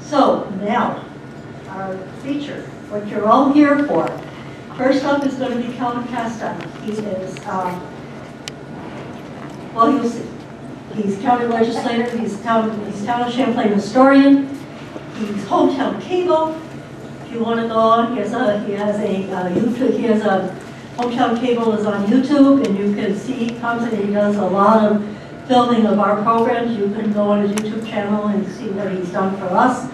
So now, our feature, what you're all here for. First up is going to be Calvin Castine. He is, well, you'll see. He's county legislator, he's town of Champlain historian, he's hometown cable. If you want to go on, he has a hometown cable is on YouTube, and you can see he comes and he does a lot of filming of our programs. You can go on his YouTube channel and see what he's done for us.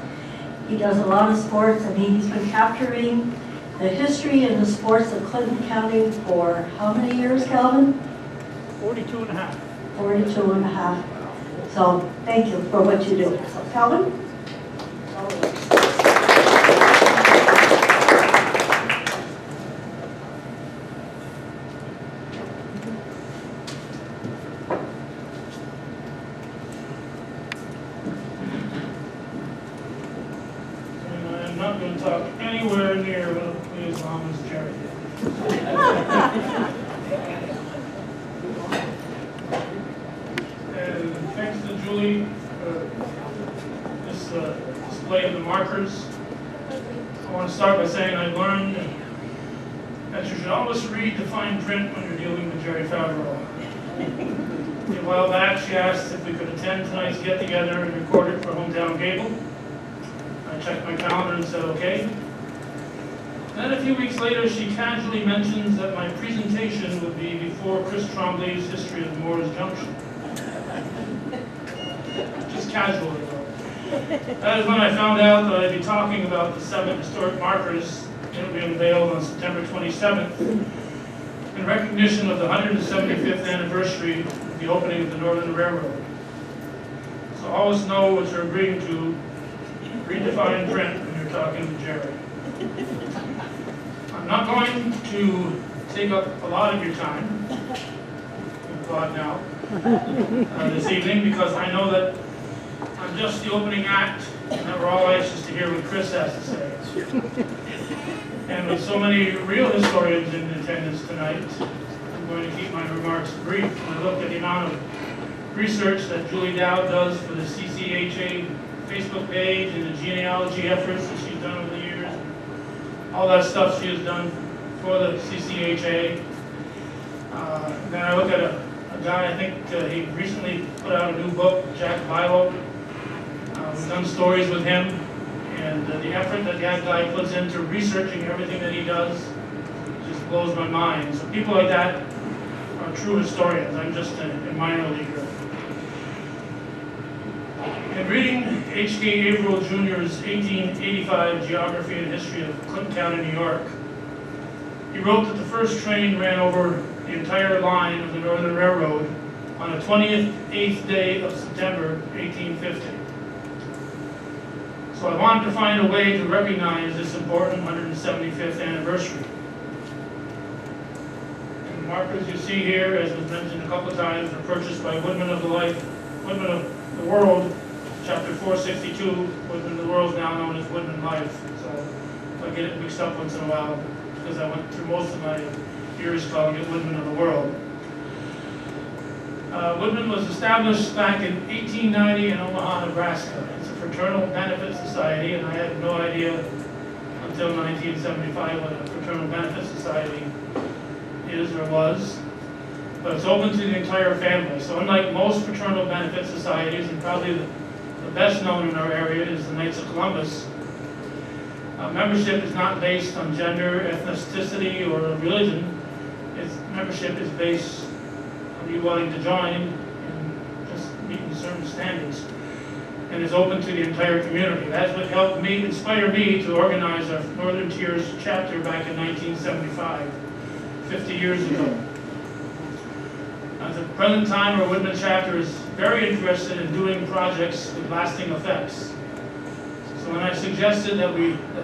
He does a lot of sports, and he's been capturing the history and the sports of Clinton County for how many years, Calvin? 42 and a half. 42 and a half. So thank you for what you do. So Calvin? I'm not going to talk anywhere near as long as Jerry did. Thanks to Julie for this display of the markers. I want to start by saying I learned that you should always read the fine print when you're dealing with Jerry Favreau. A while back, she asked if we could attend tonight's get-together and record it for Hometown Cable. I checked my calendar and said okay. Then a few weeks later, she casually mentions that my presentation would be before Chris Trombley's History of Moore's Junction. Just casually, though. That is when I found out that I'd be talking about the 7 historic markers that will be unveiled on September 27th in recognition of the 175th anniversary of the opening of the Northern Railroad. So always know what you're agreeing to. Read the fine print when you're talking to Jerry. I'm not going to take up a lot of your time, God now, this evening, because I know that I'm just the opening act and that we're all anxious to hear what Chris has to say. And with so many real historians in attendance tonight, I'm going to keep my remarks brief. When I look at the amount of research that Julie Dowd does for the CCHA Facebook page and the genealogy efforts that she's done over the years, all that stuff she has done for the CCHA. Then I look at a guy, I think he recently put out a new book, Jack Bilo. We've done stories with him, and the effort that guy puts into researching everything that he does just blows my mind. So people like that are true historians. I'm just a minor leaguer. In reading H.K. Averill Jr.'s 1885 Geography and History of Clinton County, New York, he wrote that the first train ran over the entire line of the Northern Railroad on the 28th day of September, 1850. So I wanted to find a way to recognize this important 175th anniversary. And the markers you see here, as was mentioned a couple of times, were purchased by Woodman of the World, Chapter 462. Woodman of the World is now known as Woodman Life. So I get it mixed up once in a while because I went through most of my years calling it Woodman of the World. Woodman was established back in 1890 in Omaha, Nebraska. It's a fraternal benefit society, and I had no idea until 1975 what a fraternal benefit society is or was. But it's open to the entire family. So unlike most fraternal benefit societies, and probably the best known in our area is the Knights of Columbus, membership is not based on gender, ethnicity, or religion. Its membership is based on you wanting to join and just meeting certain standards. And is open to the entire community. That's what helped me, inspire me to organize our Northern Tiers chapter back in 1975, 50 years ago. At the present time, our Woodman chapter is very interested in doing projects with lasting effects. So when I suggested that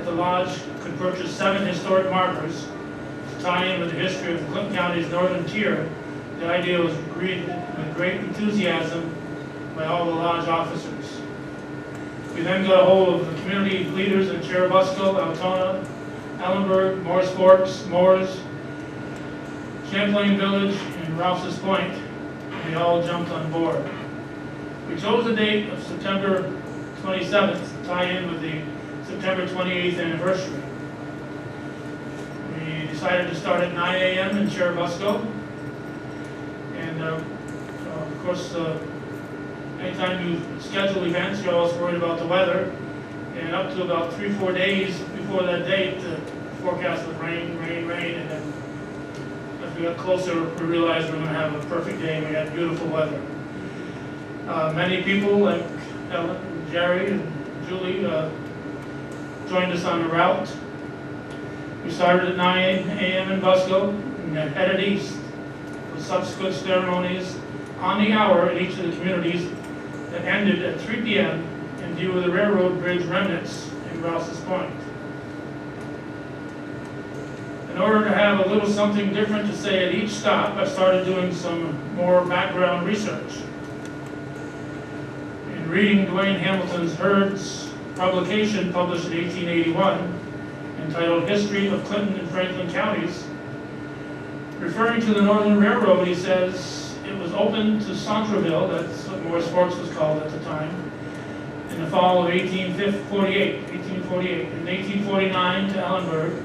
the Lodge could purchase 7 historic markers to tie in with the history of Clinton County's Northern Tier, the idea was greeted with great enthusiasm by all the Lodge officers. We then got a hold of the community leaders in Cherubusco, Altona, Ellenburg, Morris Forks, Moores, Champlain Village, and Rouse's Point, and they all jumped on board. We chose the date of September 27th to tie in with the September 28th anniversary. We decided to start at 9 a.m. in Cherubusco. And of course, anytime you schedule events, you're always worried about the weather. And up to about 3-4 days before that date, the forecast was rain, rain, rain. And then as we got closer, we realized we were going to have a perfect day. We had beautiful weather. Many people like Ellen, Jerry, and Julie joined us on the route. We started at 9 a.m. in Busco and headed east with subsequent ceremonies on the hour in each of the communities that ended at 3 p.m. in view of the railroad bridge remnants in Rouse's Point. In order to have a little something different to say at each stop, I started doing some more background research. In reading Dwayne Hamilton's Heard's publication published in 1881, entitled History of Clinton and Franklin Counties, referring to the Northern Railroad, he says it was opened to Centreville, that's what Morris Forks was called at the time, in the fall of 1848, in 1849 to Ellenburg,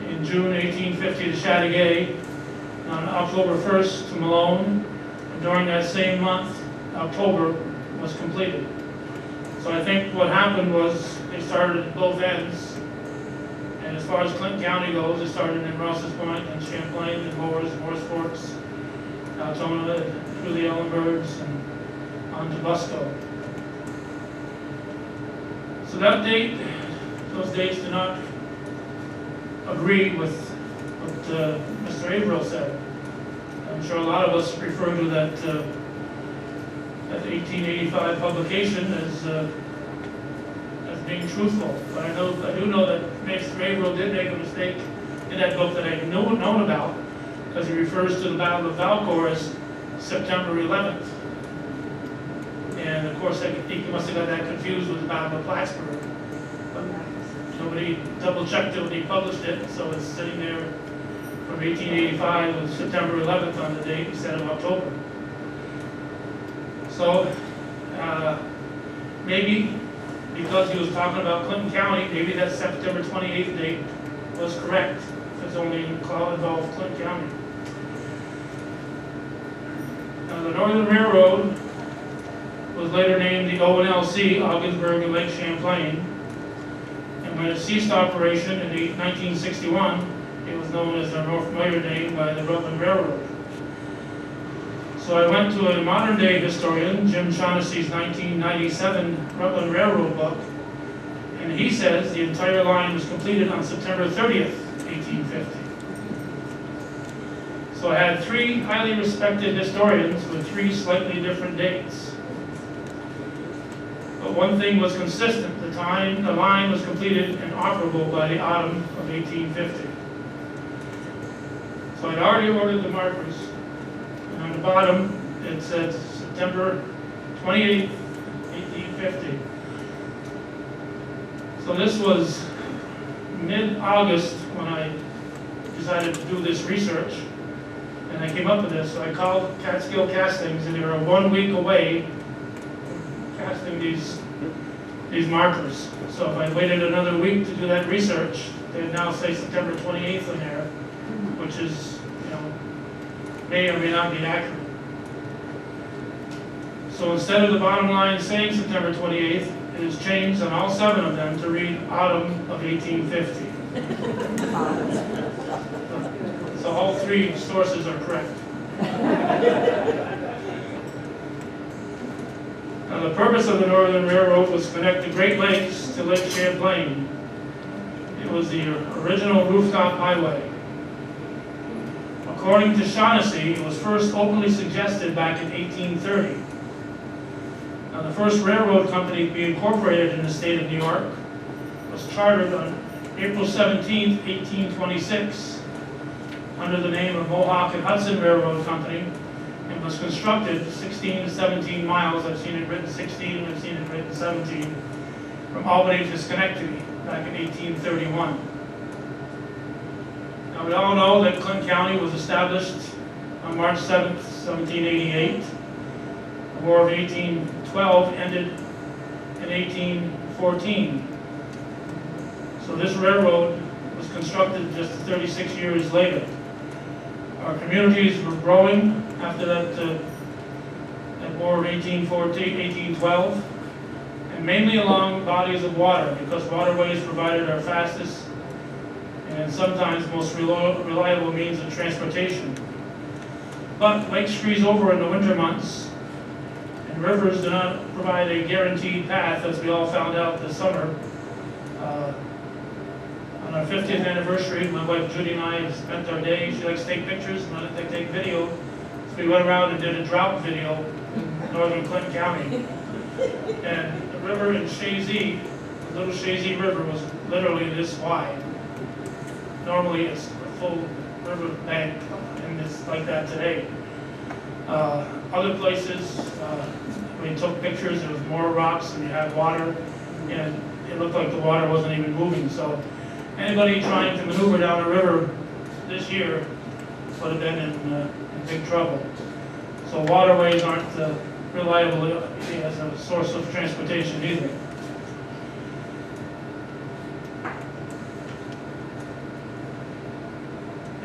in June 1850 to Chateauguay, on October 1st to Malone, and during that same month, October, was completed. So I think what happened was they started at both ends, and as far as Clinton County goes, they started in Rouse's Point and Champlain and Morris Forks, Altona, through the Ellenbergs, and on to Busco. So that date, those dates do not agree with what Mr. Averill said. I'm sure a lot of us refer to that 1885 publication as being truthful, but I do know that Mr. Averill did make a mistake in that book that I had known about, because he refers to the Battle of Valcour as September 11th. And of course, he must have got that confused with the Battle of Plattsburgh. But nobody double-checked it when he published it, so it's sitting there from 1885 with September 11th on the date instead of October. So maybe because he was talking about Clinton County, maybe that September 28th date was correct, if it's only involved Clinton County. Now, the Northern Railroad was later named the O&LC, Augsburg and Lake Champlain, and when it ceased operation in 1961, it was known as the more familiar name by the Rutland Railroad. So I went to a modern-day historian, Jim Shaughnessy's 1997 Rutland Railroad book, and he says the entire line was completed on September 30th, 1850. So I had three highly respected historians with three slightly different dates. But one thing was consistent: the line was completed and operable by the autumn of 1850. So I'd already ordered the markers. And on the bottom, it said September 28th, 1850. So this was mid-August when I decided to do this research, and I came up with this. So I called Catskill Castings, and they were 1 week away from casting these markers. So if I waited another week to do that research, they'd now say September 28th on there, which is, may or may not be accurate. So instead of the bottom line saying September 28th, it is changed on all 7 of them to read autumn of 1850. So all 3 sources are correct. Now, the purpose of the Northern Railroad was to connect the Great Lakes to Lake Champlain. It was the original rooftop highway. According to Shaughnessy, it was first openly suggested back in 1830. Now, the first railroad company to be incorporated in the state of New York was chartered on April 17, 1826, under the name of Mohawk and Hudson Railroad Company, and was constructed 16 to 17 miles, I've seen it written 16, I've seen it written 17, from Albany to Schenectady back in 1831. Now, we all know that Clinton County was established on March 7, 1788. The War of 1812 ended in 1814. So this railroad was constructed just 36 years later. Our communities were growing after that war of 1812, and mainly along bodies of water, because waterways provided our fastest and sometimes most reliable means of transportation. But lakes freeze over in the winter months, and rivers do not provide a guaranteed path, as we all found out this summer. On our 50th anniversary, my wife Judy and I spent our day. She likes to take pictures and I like to take video. So we went around and did a drought video in northern Clinton County. And the river in Chazy, the little Chazy River, was literally this wide. Normally it's a full river bank, and it's like that today. Other places, we took pictures, there was more rocks and you had water, and it looked like the water wasn't even moving. So anybody trying to maneuver down a river this year would have been in big trouble. So waterways aren't reliable as a source of transportation either.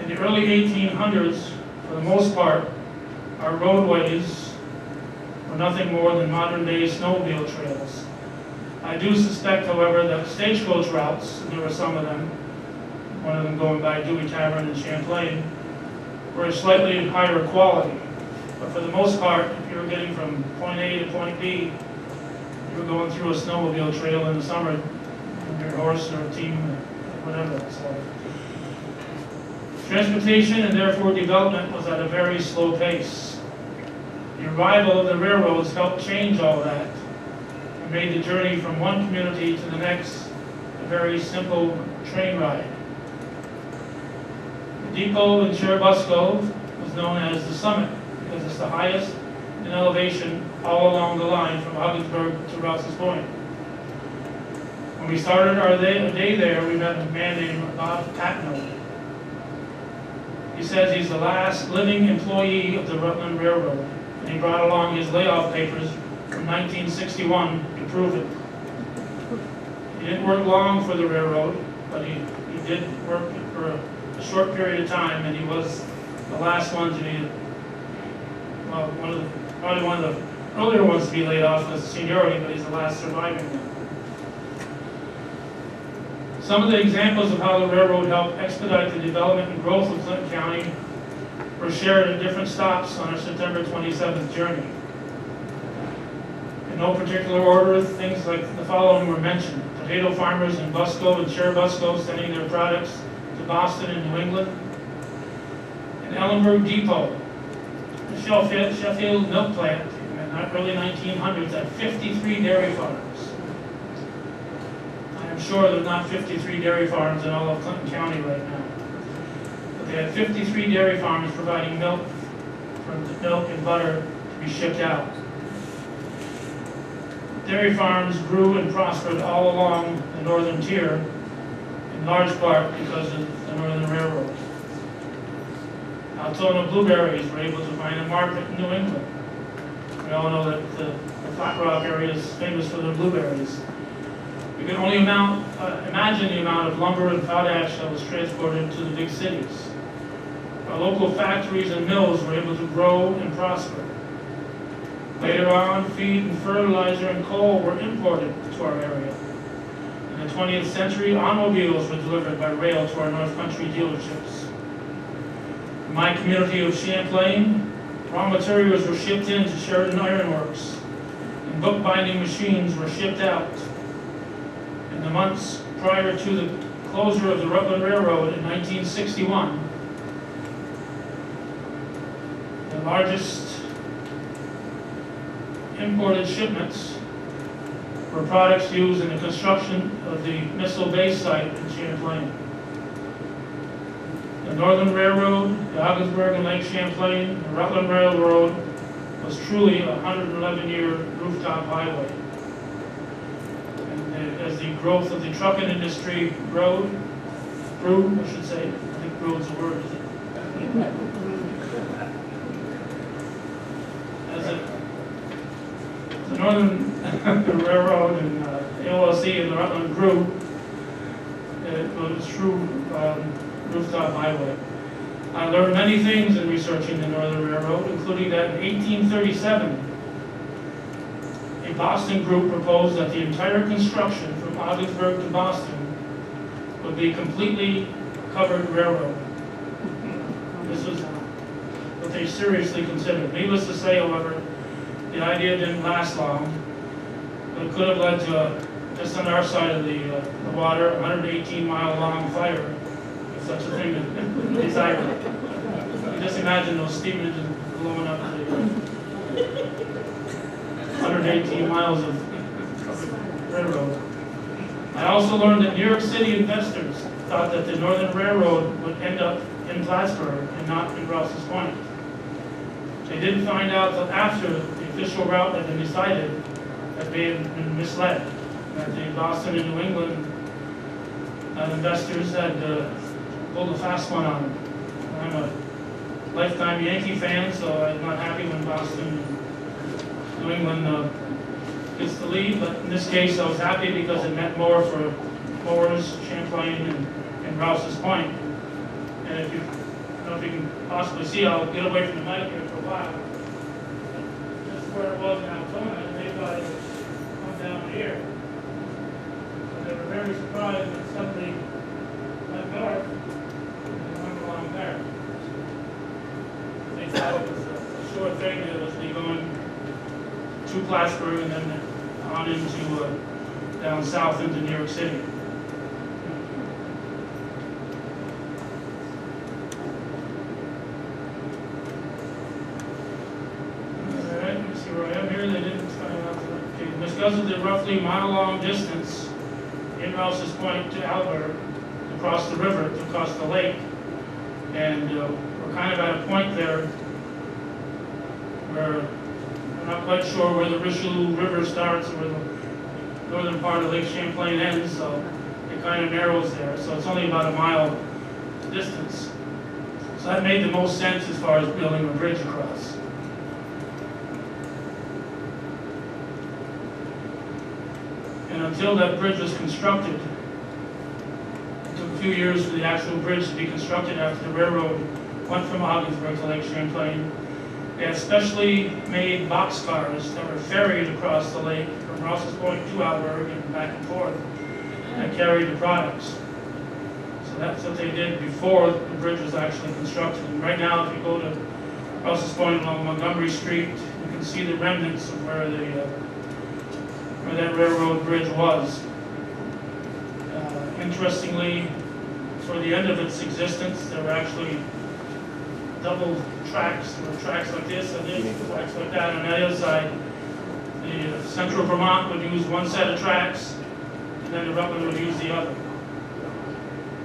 In the early 1800s, for the most part, our roadways were nothing more than modern-day snowmobile trails. I do suspect, however, that stagecoach routes, and there were some of them, one of them going by Dewey Tavern in Champlain, were a slightly higher quality. But for the most part, if you were getting from point A to point B, you were going through a snowmobile trail in the summer on your horse or a team or whatever. So transportation and therefore development was at a very slow pace. The arrival of the railroads helped change all that and made the journey from one community to the next a very simple train ride. The depot in Cherubusco was known as the Summit because it's the highest in elevation all along the line from Ogdensburg to Rouse's Point. When we started our day there, we met a man named Bob Patno. He says he's the last living employee of the Rutland Railroad, and he brought along his layoff papers from 1961 to prove it. He didn't work long for the railroad, but he did work for a short period of time, and he was the last one to be, well, probably one of the earlier ones to be laid off because of seniority, but he's the last surviving one. Some of the examples of how the railroad helped expedite the development and growth of Clinton County were shared at different stops on our September 27th journey. In no particular order, things like the following were mentioned. Potato farmers in Busco and Cherubusco sending their products to Boston and New England. In Ellenburg Depot, the Sheffield milk plant in the early 1900s had 53 dairy farms. I'm sure there's not 53 dairy farms in all of Clinton County right now. But they had 53 dairy farms providing milk and butter to be shipped out. Dairy farms grew and prospered all along the northern tier, in large part because of the Northern Railroad. Altona blueberries were able to find a market in New England. We all know that the Flat Rock area is famous for their blueberries. We can only imagine the amount of lumber and potash that was transported to the big cities. Our local factories and mills were able to grow and prosper. Later on, feed and fertilizer and coal were imported to our area. In the 20th century, automobiles were delivered by rail to our North Country dealerships. In my community of Champlain, raw materials were shipped in to Sheridan Iron Works, and bookbinding machines were shipped out. In the months prior to the closure of the Rutland Railroad in 1961, the largest imported shipments were products used in the construction of the missile base site in Champlain. The Northern Railroad, the Ogdensburg and Lake Champlain, the Rutland Railroad was truly a 111-year rooftop highway. And as the growth of the trucking industry grew, I should say, I think grew's a word, is it? As the Northern the railroad and LLC and the Rutland grew, it was true rooftop highway. I learned many things in researching the Northern Railroad, including that in 1837, a Boston group proposed that the entire construction from Ogdensburg to Boston would be completely covered railroad. This was what they seriously considered. Needless to say, however, the idea didn't last long. It could have led to, just on our side of the water, a 118-mile-long fire, if such a thing is desired. You just imagine those steam engines blowing up the 118 miles of railroad. I also learned that New York City investors thought that the Northern Railroad would end up in Plattsburgh and not in Rouse's Point. They didn't find out until after the official route had been decided that they had been misled, that the Boston and New England investors had pulled a fast one on them. I'm a lifetime Yankee fan, so I'm not happy when Boston and New England gets the lead, but in this case I was happy because it meant more for Moore's, Champlain, and Rouse's Point. And if you, I don't know if you can possibly see, I'll get away from the mic here for a while. This is where it was in Altona, and they thought it would come down here. But they were very surprised when it suddenly went north and went along there. They thought it was a sure thing that it was be going to Plattsburgh and then on into down south into New York City. Alright, let me see where I am here. They didn't find out. Okay, because of the roughly mile-long distance in Rouse's Point to Alberg, across the river, to across the lake, and we're kind of at a point there where not quite sure where the Richelieu River starts or where the northern part of Lake Champlain ends, so it kind of narrows there. So it's only about a mile distance. So that made the most sense as far as building a bridge across. And until that bridge was constructed, it took a few years for the actual bridge to be constructed after the railroad went from Ogdensburg to Lake Champlain. They had specially made boxcars that were ferried across the lake from Rouse's Point to Alberg and back and forth that carried the products. So that's what they did before the bridge was actually constructed. And right now, if you go to Rouse's Point along Montgomery Street, you can see the remnants of where that railroad bridge was. Interestingly, for the end of its existence, there were actually double tracks. There were tracks like this and this, tracks like that. On the other side, the Central Vermont would use one set of tracks, and then the Rutland would use the other.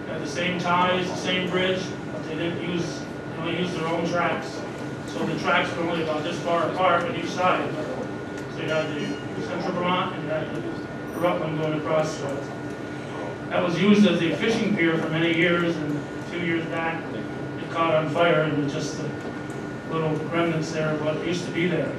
They had the same ties, the same bridge, but they didn't use, they only used their own tracks. So the tracks were only about this far apart on each side. So you had the Central Vermont and you had the Rutland going across. So that was used as a fishing pier for many years, and a few years back, caught on fire, and just the little remnants there of what used to be there.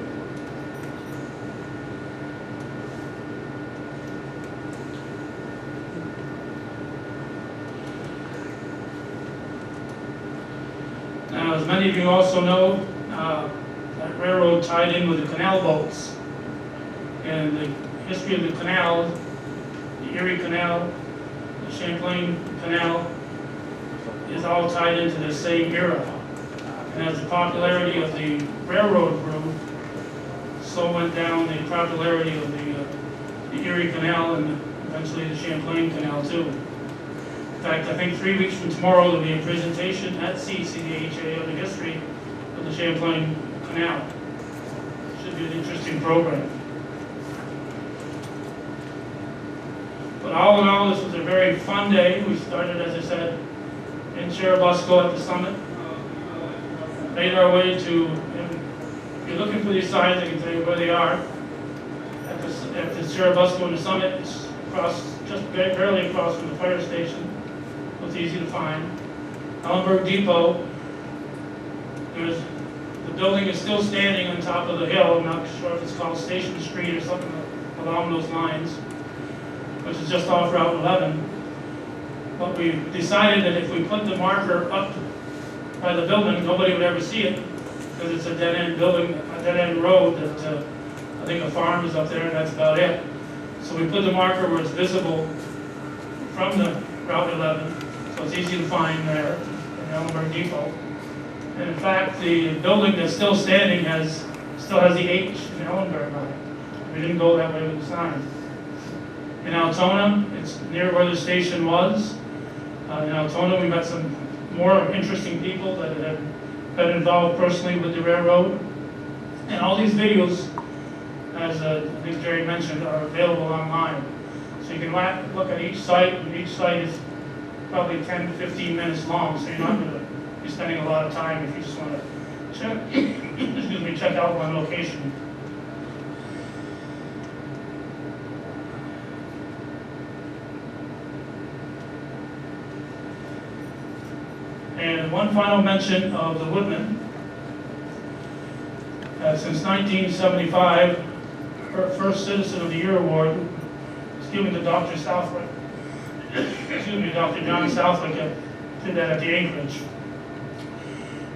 Now, as many of you also know, that railroad tied in with the canal boats. And the history of the canal, the Erie Canal, the Champlain Canal, is all tied into the same era. And as the popularity of the railroad grew, so went down the popularity of the Erie Canal and eventually the Champlain Canal too. In fact, I think 3 weeks from tomorrow there will be a presentation at CCHA on the history of the Champlain Canal. Should be an interesting program. But all in all, this was a very fun day. We started, as I said, in Cherubusco at the summit. Made our way to, if you're looking for these signs, I can tell you where they are. At the Cherubusco and the summit, it's across, just barely across from the fire station. So it's easy to find. Ellenberg Depot, the building is still standing on top of the hill. I'm not sure if it's called Station Street or something along those lines, which is just off Route 11. But we decided that if we put the marker up by the building, nobody would ever see it, because it's a dead-end building, a dead-end road that I think a farm is up there, and that's about it. So we put the marker where it's visible from the Route 11, so it's easy to find there in Ellenberg Depot. And in fact, the building that's still standing still has the H in Ellenberg on it. We didn't go that way with the sign. In Altona, it's near where the station was. In Altona, we met some more interesting people that had been involved personally with the railroad. And all these videos, as I think Jerry mentioned, are available online. So you can look at each site, and each site is probably 10 to 15 minutes long, so you're not going to be spending a lot of time if you just want to check, excuse me, check out one location. And one final mention of the Woodman. Since 1975, her first Citizen of the Year award was given to Dr. Southwick. Excuse me, Dr. John Southwick did that at the Anchorage.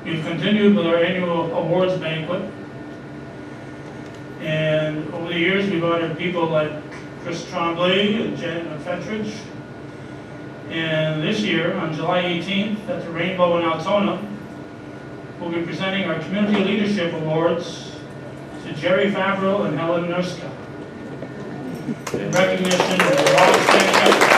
We've continued with our annual awards banquet. And over the years, we've honored people like Chris Tremblay and Janet Fettridge. And this year, on July 18th, at the Rainbow in Altona, we'll be presenting our Community Leadership Awards to Jerry Favreau and Helen Nurska in recognition of their long-standing efforts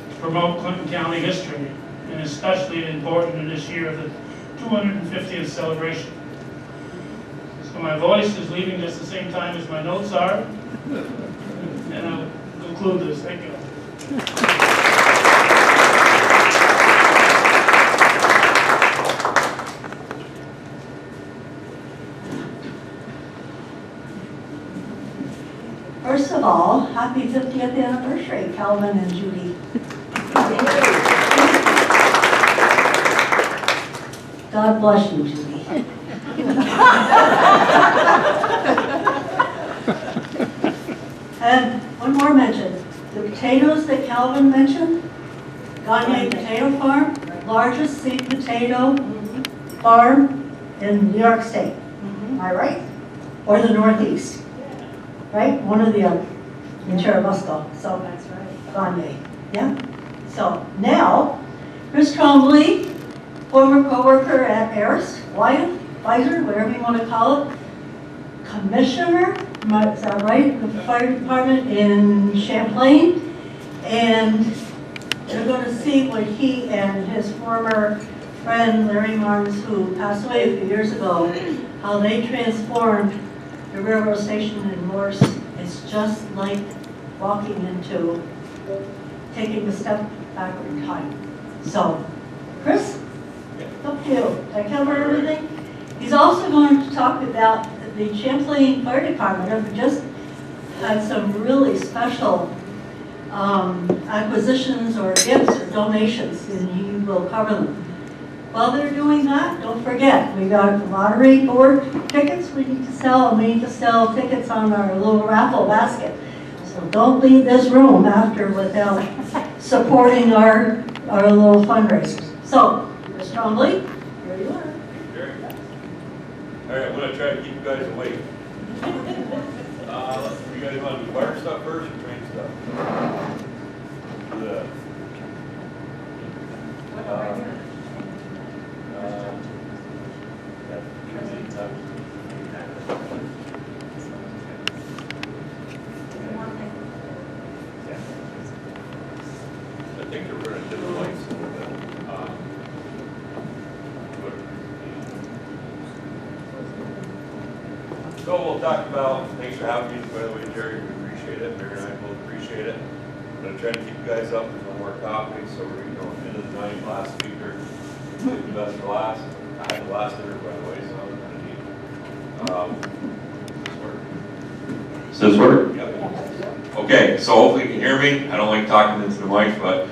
to promote Clinton County history, and especially important in this year of the 250th celebration. So my voice is leaving just the same time as my notes are, and I'll conclude this. Thank you. First of all, happy 50th anniversary, Calvin and Judy. God bless you, Judy. And one more mention. The potatoes that Calvin mentioned, Gagne Potato Farm, largest seed potato farm in New York State. Am I right? Or the Northeast? Right? One or the other. In Cherubusco. So that's right. Gagne. Yeah? So now, Chris Tremblay, former co-worker at Harris, Wyeth, Pfizer, whatever you want to call it, commissioner, is that right? The fire department in Champlain. And they're going to see what he and his former friend Larry Marnes, who passed away a few years ago, how they transformed the railroad station in Morse. It's just like walking into taking a step backward in time. So, Chris, up to you. Did I cover everything? He's also going to talk about the Champlain Fire Department. Have just had some really special acquisitions or gifts or donations, and he will cover them. While they're doing that, don't forget, we got lottery board tickets we need to sell, and we need to sell tickets on our little raffle basket. So don't leave this room after without supporting our little fundraisers. So, Mr. Tremblay, here you are. Jerry. All right, I'm going to try to keep you guys awake. You guys want to do fire stuff first or train stuff? I think they're running different lights a little bit. So we'll talk about, thanks for having me, by the way, Jerry, we appreciate it, Mary and I both appreciate it. I'm going to try to keep you guys up with no more topics, so we're going to end of the night, last speaker, save the best for last. I had the last dinner, by the way, so I was kind of neat. Does this work? Yep. Okay, so hopefully you can hear me. I don't like talking into the mic, but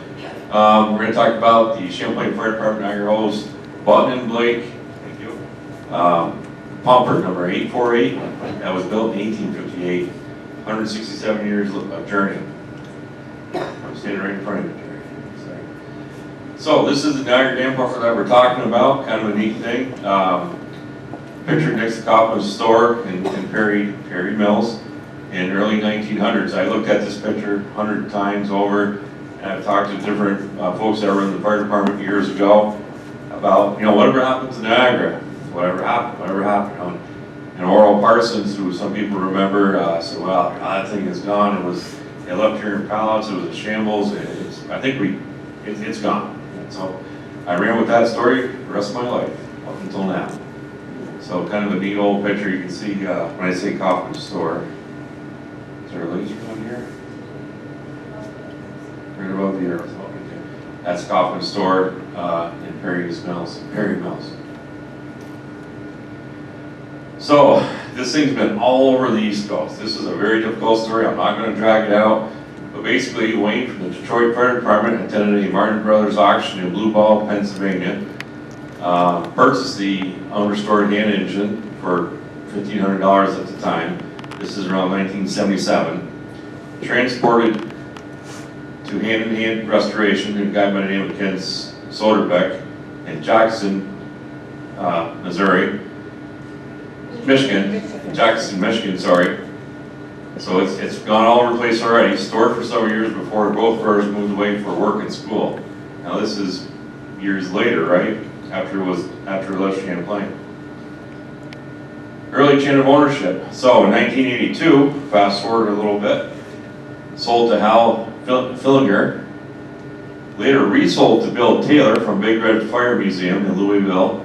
we're going to talk about the Champlain Fire Department, Niagara Hose, Button and Blake, thank you, pumper number 848 that was built in 1858. 167 years of journey. I'm standing right in front of you, Jerry. So this is the Niagara Dam pumper that we're talking about, kind of a neat thing. Pictured next to Kaufman's store in Perry Mills in early 1900s. I looked at this picture 100 times over, and I've talked to different folks that were in the fire department years ago about, whatever happened to Niagara, whatever happened. And Oral Parsons, who some people remember, said, well, that thing is gone. They left here in pallets, it was a shambles. It's gone. And so I ran with that story the rest of my life, up until now. So kind of a neat old picture. You can see when I say Kaufman's store. Is there a laser on here? Right above the arrow. That's Kaufman's store in Perry Mills. So this thing's been all over the East Coast. This is a very difficult story. I'm not going to drag it out. But basically, Wayne from the Detroit Fire Department attended a Martin Brothers auction in Blue Ball, Pennsylvania. Purchased the unrestored hand engine for $1,500 at the time. This is around 1977. Transported to hand-in-hand restoration, a guy by the name of Ken Soderbeck in Jackson, Michigan, sorry. So it's gone all over the place already. Stored for several years before both brothers moved away for work and school. Now this is years later, right? After it left Champlain. Early chain of ownership. So in 1982, fast forward a little bit, sold to Hal Fillinger, later resold to Bill Taylor from Big Red Fire Museum in Louisville,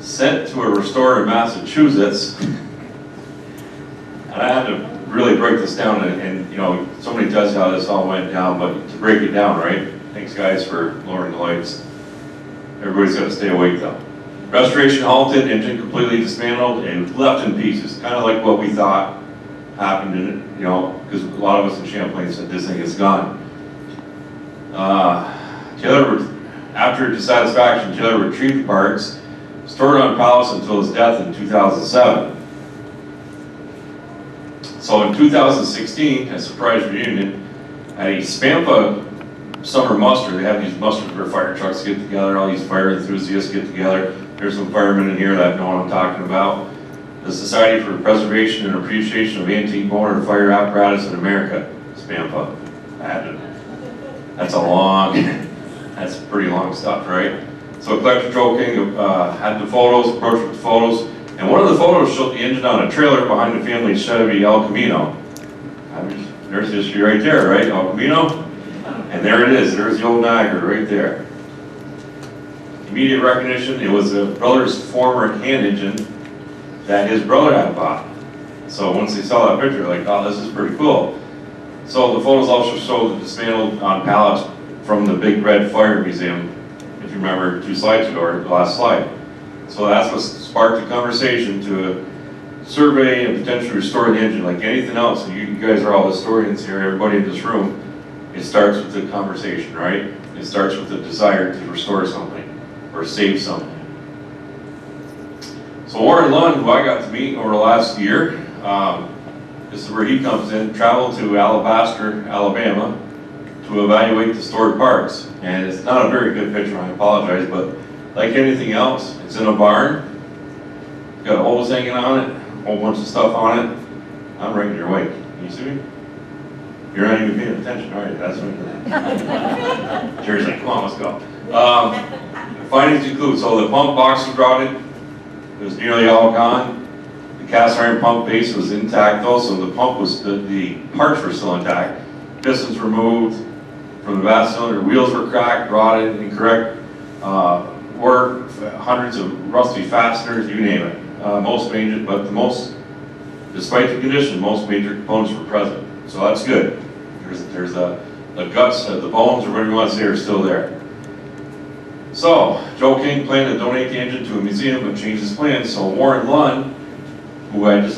sent to a restorer in Massachusetts. And I had to really break this down, and somebody tells you how this all went down, but to break it down, right? Thanks guys for lowering the lights. Everybody's got to stay awake though. Restoration halted, engine completely dismantled and left in pieces, kind of like what we thought happened in it, because a lot of us in Champlain said this thing is gone. After dissatisfaction, Taylor retrieved the parts, stored on pallets until his death in 2007. So in 2016, a surprise reunion at a Spampa summer muster. They have these musters where fire trucks get together, all these fire enthusiasts get together. There's some firemen in here that know what I'm talking about. The Society for Preservation and Appreciation of Antique Motor and Fire Apparatus in America, Spampa. That's pretty long stuff, right? So collector Joe King had the photos, approached with the photos, and one of the photos showed the engine on a trailer behind the family Chevy El Camino. There's history right there, right? El Camino? And there it is, there's the old Niagara right there. Immediate recognition, it was a brother's former hand engine that his brother had bought. So once they saw that picture, they're like, oh, this is pretty cool. So the photos also show the dismantled on pallets from the Big Red Fire Museum, if you remember 2 slides ago, or the last slide. So that's what sparked the conversation to survey and potentially restore the engine. Like anything else, and you guys are all historians here, everybody in this room, it starts with the conversation, right? It starts with the desire to restore something or save something. So Warren Lund, who I got to meet over the last year, this is where he comes in, traveled to Alabaster, Alabama to evaluate the stored parts. And it's not a very good picture, I apologize, but like anything else, it's in a barn, it's got holes hanging on it, a whole bunch of stuff on it. I'm right in your wake. Can you see me? You're not even paying attention, all right, that's what Jerry's like, come on, let's go. Findings include, so the pump box was rotted, it was nearly all gone. The cast iron pump base was intact though, so the pump was, the parts were still intact. Pistons removed from the vast cylinder, wheels were cracked, rotted, incorrect work, hundreds of rusty fasteners, you name it. Despite the condition, most major components were present. So that's good. There's the guts, the bones, or whatever you want to say, are still there. So, Joe King planned to donate the engine to a museum, but changed his plans. So Warren Lund, who I just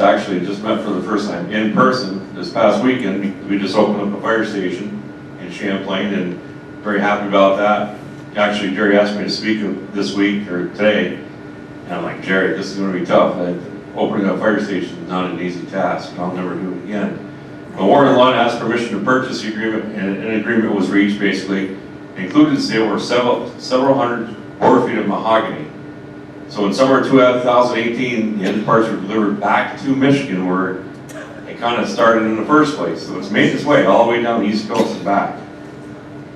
met for the first time in person this past weekend, we just opened up a fire station in Champlain, and very happy about that. Actually, Jerry asked me to speak this week, or today, And I'm like, Jerry, this is gonna be tough. Opening a fire station is not an easy task, and I'll never do it again. But Warren and Lund asked permission to purchase the agreement, and an agreement was reached basically. Included sale were several hundred board feet of mahogany. So in summer 2018, the end parts were delivered back to Michigan, where it kind of started in the first place. So it's made its way all the way down the East Coast and back.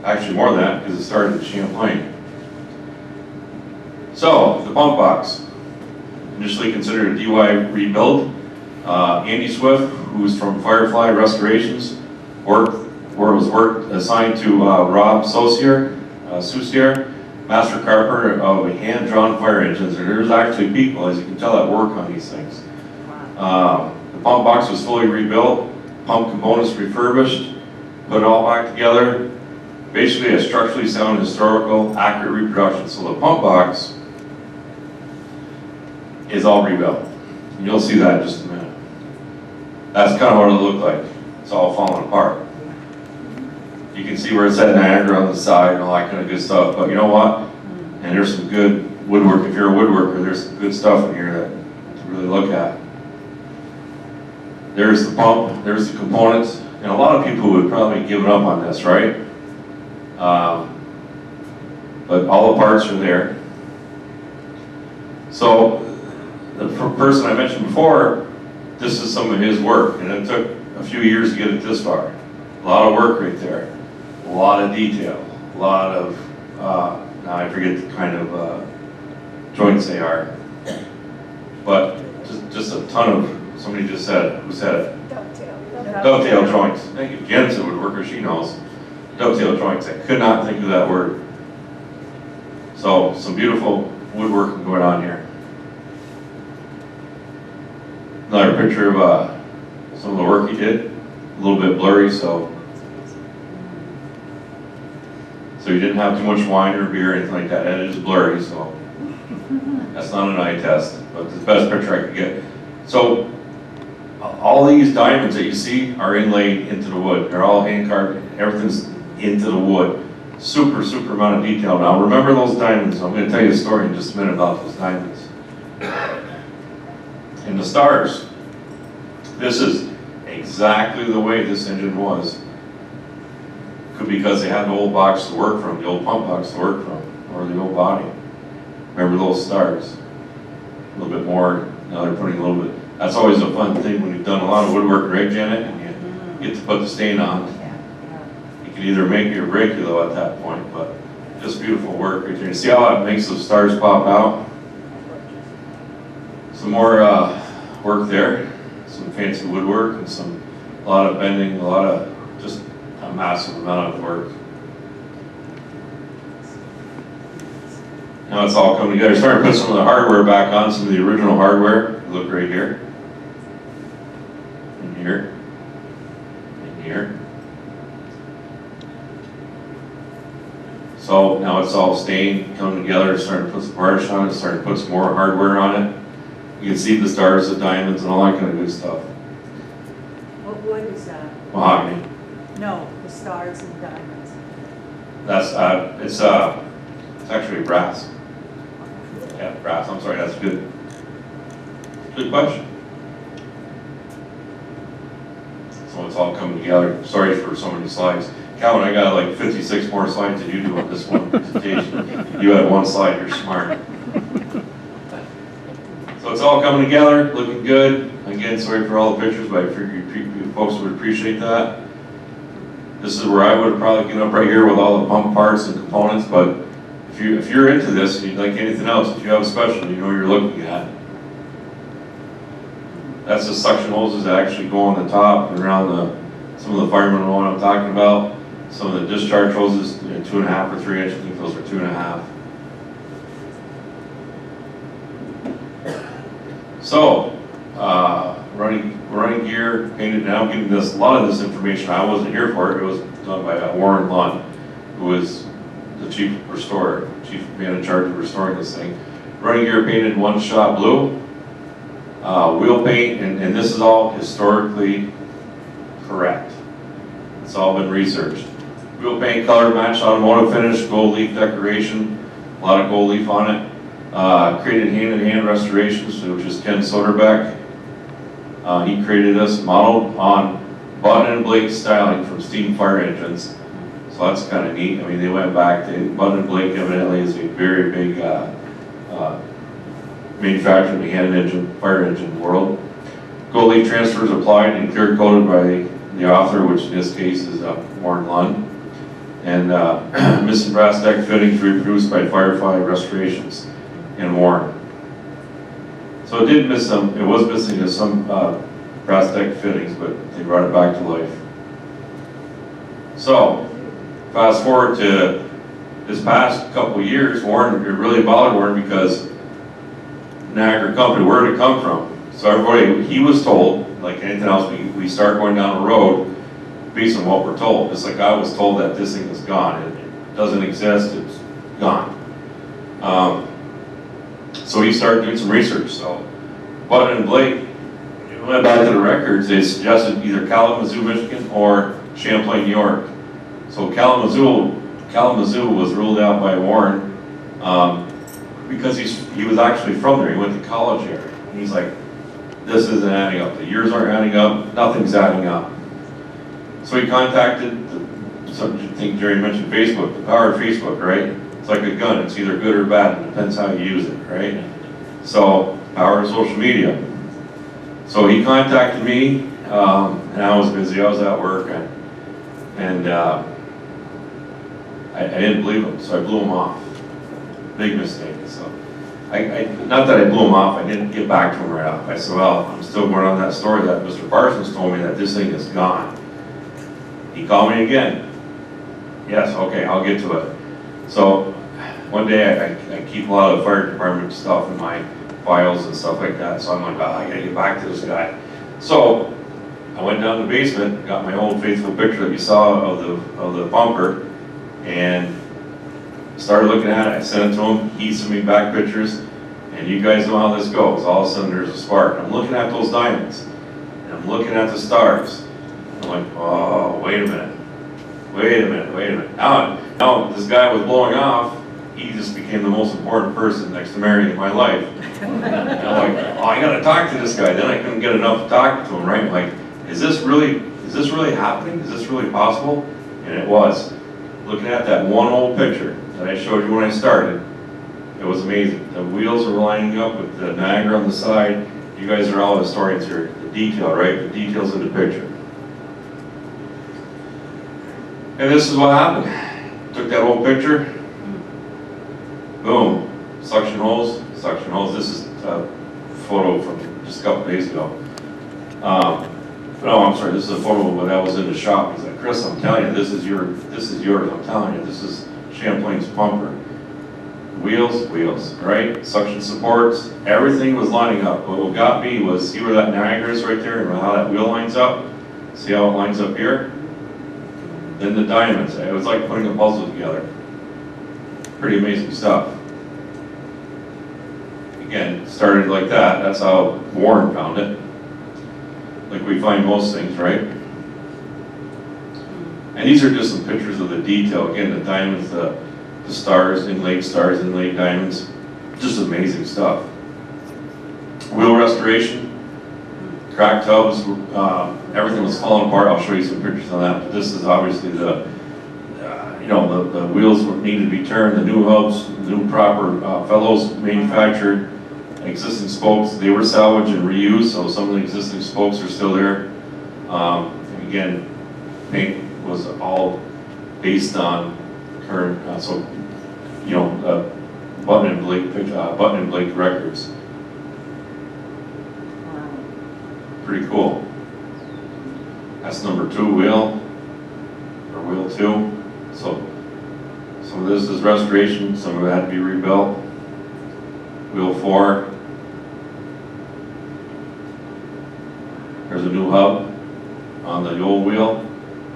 Actually more than that, because it started in Champlain. So, the pump box, initially considered a DIY rebuild. Andy Swift, who's from Firefly Restorations, was assigned to Rob Saucier, master carpenter of hand-drawn fire engines. And there's actually people, as you can tell, that work on these things. The pump box was fully rebuilt, pump components refurbished, put it all back together. Basically a structurally sound, historical, accurate reproduction. So the pump box is all rebuilt. And you'll see that in just a minute. That's kind of what it looked like. It's all falling apart. You can see where it's at Niagara on the side and all that kind of good stuff. But you know what? And there's some good woodwork. If you're a woodworker, there's some good stuff in here to really look at. There's the pump, there's the components. And a lot of people would probably give up on this, right? But all the parts are there. So the person I mentioned before, this is some of his work, and it took a few years to get it this far. A lot of work right there, a lot of detail, a lot of, now I forget the kind of joints they are, but just a ton of, somebody just said it, who said it? Dovetail joints. Thank you. Jen's a woodworker, she knows. Dovetail joints. I could not think of that word. So, some beautiful woodworking going on here. Another picture of some of the work he did. A little bit blurry, so you didn't have too much wine or beer or anything like that. It is blurry, so that's not an eye test, but it's the best picture I could get. So, all these diamonds that you see are inlaid into the wood. They're all hand carved. Everything's into the wood. Super, super amount of detail. Now remember those diamonds. I'm going to tell you a story in just a minute about those diamonds. And the stars. This is exactly the way this engine was. Could be because they had the old box to work from, the old pump box to work from, or the old body. Remember those stars. A little bit more. Now they're putting a little bit. That's always a fun thing when you've done a lot of woodwork, right, Janet? And you get to put the stain on. You can either make you or break you though at that point, but just beautiful work right there. You see how it makes those stars pop out? Some more work there, some fancy woodwork and a lot of bending, a lot of just a massive amount of work. Now it's all coming together. Starting to put some of the hardware back on, some of the original hardware. Look right here. And here. And here. So now it's all stained, coming together, starting to put some varnish on it, starting to put some more hardware on it. You can see the stars, the diamonds, and all that kind of good stuff. What wood is that? Mahogany. No, the stars and diamonds. That's it's actually brass. Yeah, brass. I'm sorry. That's good. Good question. So it's all coming together. Sorry for so many slides. Calvin, I got like 56 more slides than you do on this one presentation. You had one slide. You're smart. So it's all coming together, looking good. Again, sorry for all the pictures, but I figured you folks would appreciate that. This is where I would probably get up right here with all the pump parts and components, but if you're into this and you'd like anything else, if you have a special, you know what you're looking at. That's the suction hoses that actually go on the top and around some of the firemen know what I'm talking about. Some of the discharge hoses, 2.5 or 3 inch, I think those are 2.5. So, running gear, painted down, getting a lot of this information. I wasn't here for it. It was done by Warren Lund, who was the chief restorer, chief man in charge of restoring this thing. Running gear painted one shot blue. Wheel paint, and this is all historically correct. It's all been researched. Wheel paint, color match, automotive finish, gold leaf decoration, a lot of gold leaf on it. Created hand-in-hand restorations, which is Ken Soderbeck. He created this modeled on Button and Blake styling from steam fire engines. So that's kind of neat. I mean, they went back to Button and Blake evidently is a very big manufacturer in the hand engine, fire engine world. Gold leaf transfers applied and clear coated by the author, which in this case is Warren Lund. And missing brass deck fittings reproduced by Firefly Restorations in Warren. So it did miss some, it was missing just some brass deck fittings, but they brought it back to life. So, fast forward to this past couple of years, Warren, it really bothered Warren because Niagara Company, where did it come from? So everybody, he was told, like anything else, we start going down a road based on what we're told. It's like I was told that this thing is gone. It doesn't exist, it's gone. So he started doing some research. So Button and Blake, when we went back to the records, they suggested either Kalamazoo, Michigan or Champlain, New York. So Kalamazoo was ruled out by Warren because he was actually from there. He went to college there. And he's like, this isn't adding up. The years aren't adding up. Nothing's adding up. So he contacted, I think Jerry mentioned Facebook, the power of Facebook, right? It's like a gun. It's either good or bad. It depends how you use it, right? So, power of social media. So he contacted me, and I was busy. I was at work, and I didn't believe him, so I blew him off. Big mistake. So, not that I blew him off, I didn't get back to him right off. I said, well, I'm still going on that story that Mr. Parsons told me that this thing is gone. He called me again. Yes, okay, I'll get to it. So one day I keep a lot of fire department stuff in my files and stuff like that. So I'm like, oh, I gotta get back to this guy. So I went down to the basement, got my old faithful picture that you saw of the bumper, and started looking at it. I sent it to him. He sent me back pictures, and you guys know how this goes. All of a sudden there's a spark. I'm looking at those diamonds, and I'm looking at the stars. I'm like, oh, wait a minute. Now this guy was blowing off. He just became the most important person next to Mary in my life. And I'm like, oh, I gotta talk to this guy. Then I couldn't get enough to talk to him, right? Like, is this really happening? Is this really possible? And it was. Looking at that one old picture that I showed you when I started, it was amazing. The wheels are lining up with the Niagara on the side. You guys are all historians here. The detail, right? The details in the picture. And this is what happened. Took that old picture. Boom. Suction hose. This is a photo from just a couple days ago. No, I'm sorry, this is a photo when I was in the shop. He's like, Chris, I'm telling you, this is yours. I'm telling you, this is Champlain's bumper. Wheels, right? Suction supports, everything was lining up. But what got me was, see where that Niagara is right there and how that wheel lines up? See how it lines up here? Then the diamonds. It was like putting a puzzle together. Pretty amazing stuff. Again, started like that. That's how Warren found it. Like we find most things, right? And these are just some pictures of the detail. Again, the diamonds, the stars, inlaid diamonds. Just amazing stuff. Wheel restoration. Cracked tubs, everything was falling apart. I'll show you some pictures on that. But this is obviously the wheels needed to be turned, the new hubs, the new proper fellows manufactured, existing spokes. They were salvaged and reused, so some of the existing spokes are still there. And again, paint was all based on current, Button and Blake records. Pretty cool. That's number 2 wheel, or wheel 2. So some of this is restoration, some of it had to be rebuilt. Wheel 4. There's a new hub on the old wheel.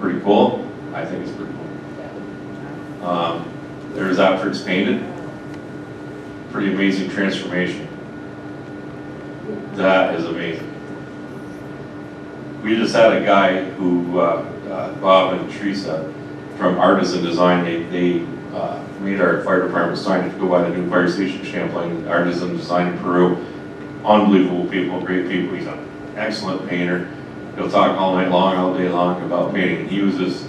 Pretty cool. I think it's pretty cool. There's after it's painted. Pretty amazing transformation. That is amazing. We just had a guy who, Bob and Teresa from Artisan Design, they made our fire department sign to go by the new fire station in Champlain, artisan design in Peru. Unbelievable people, great people. He's an excellent painter. He'll talk all night long, all day long about painting. He was just,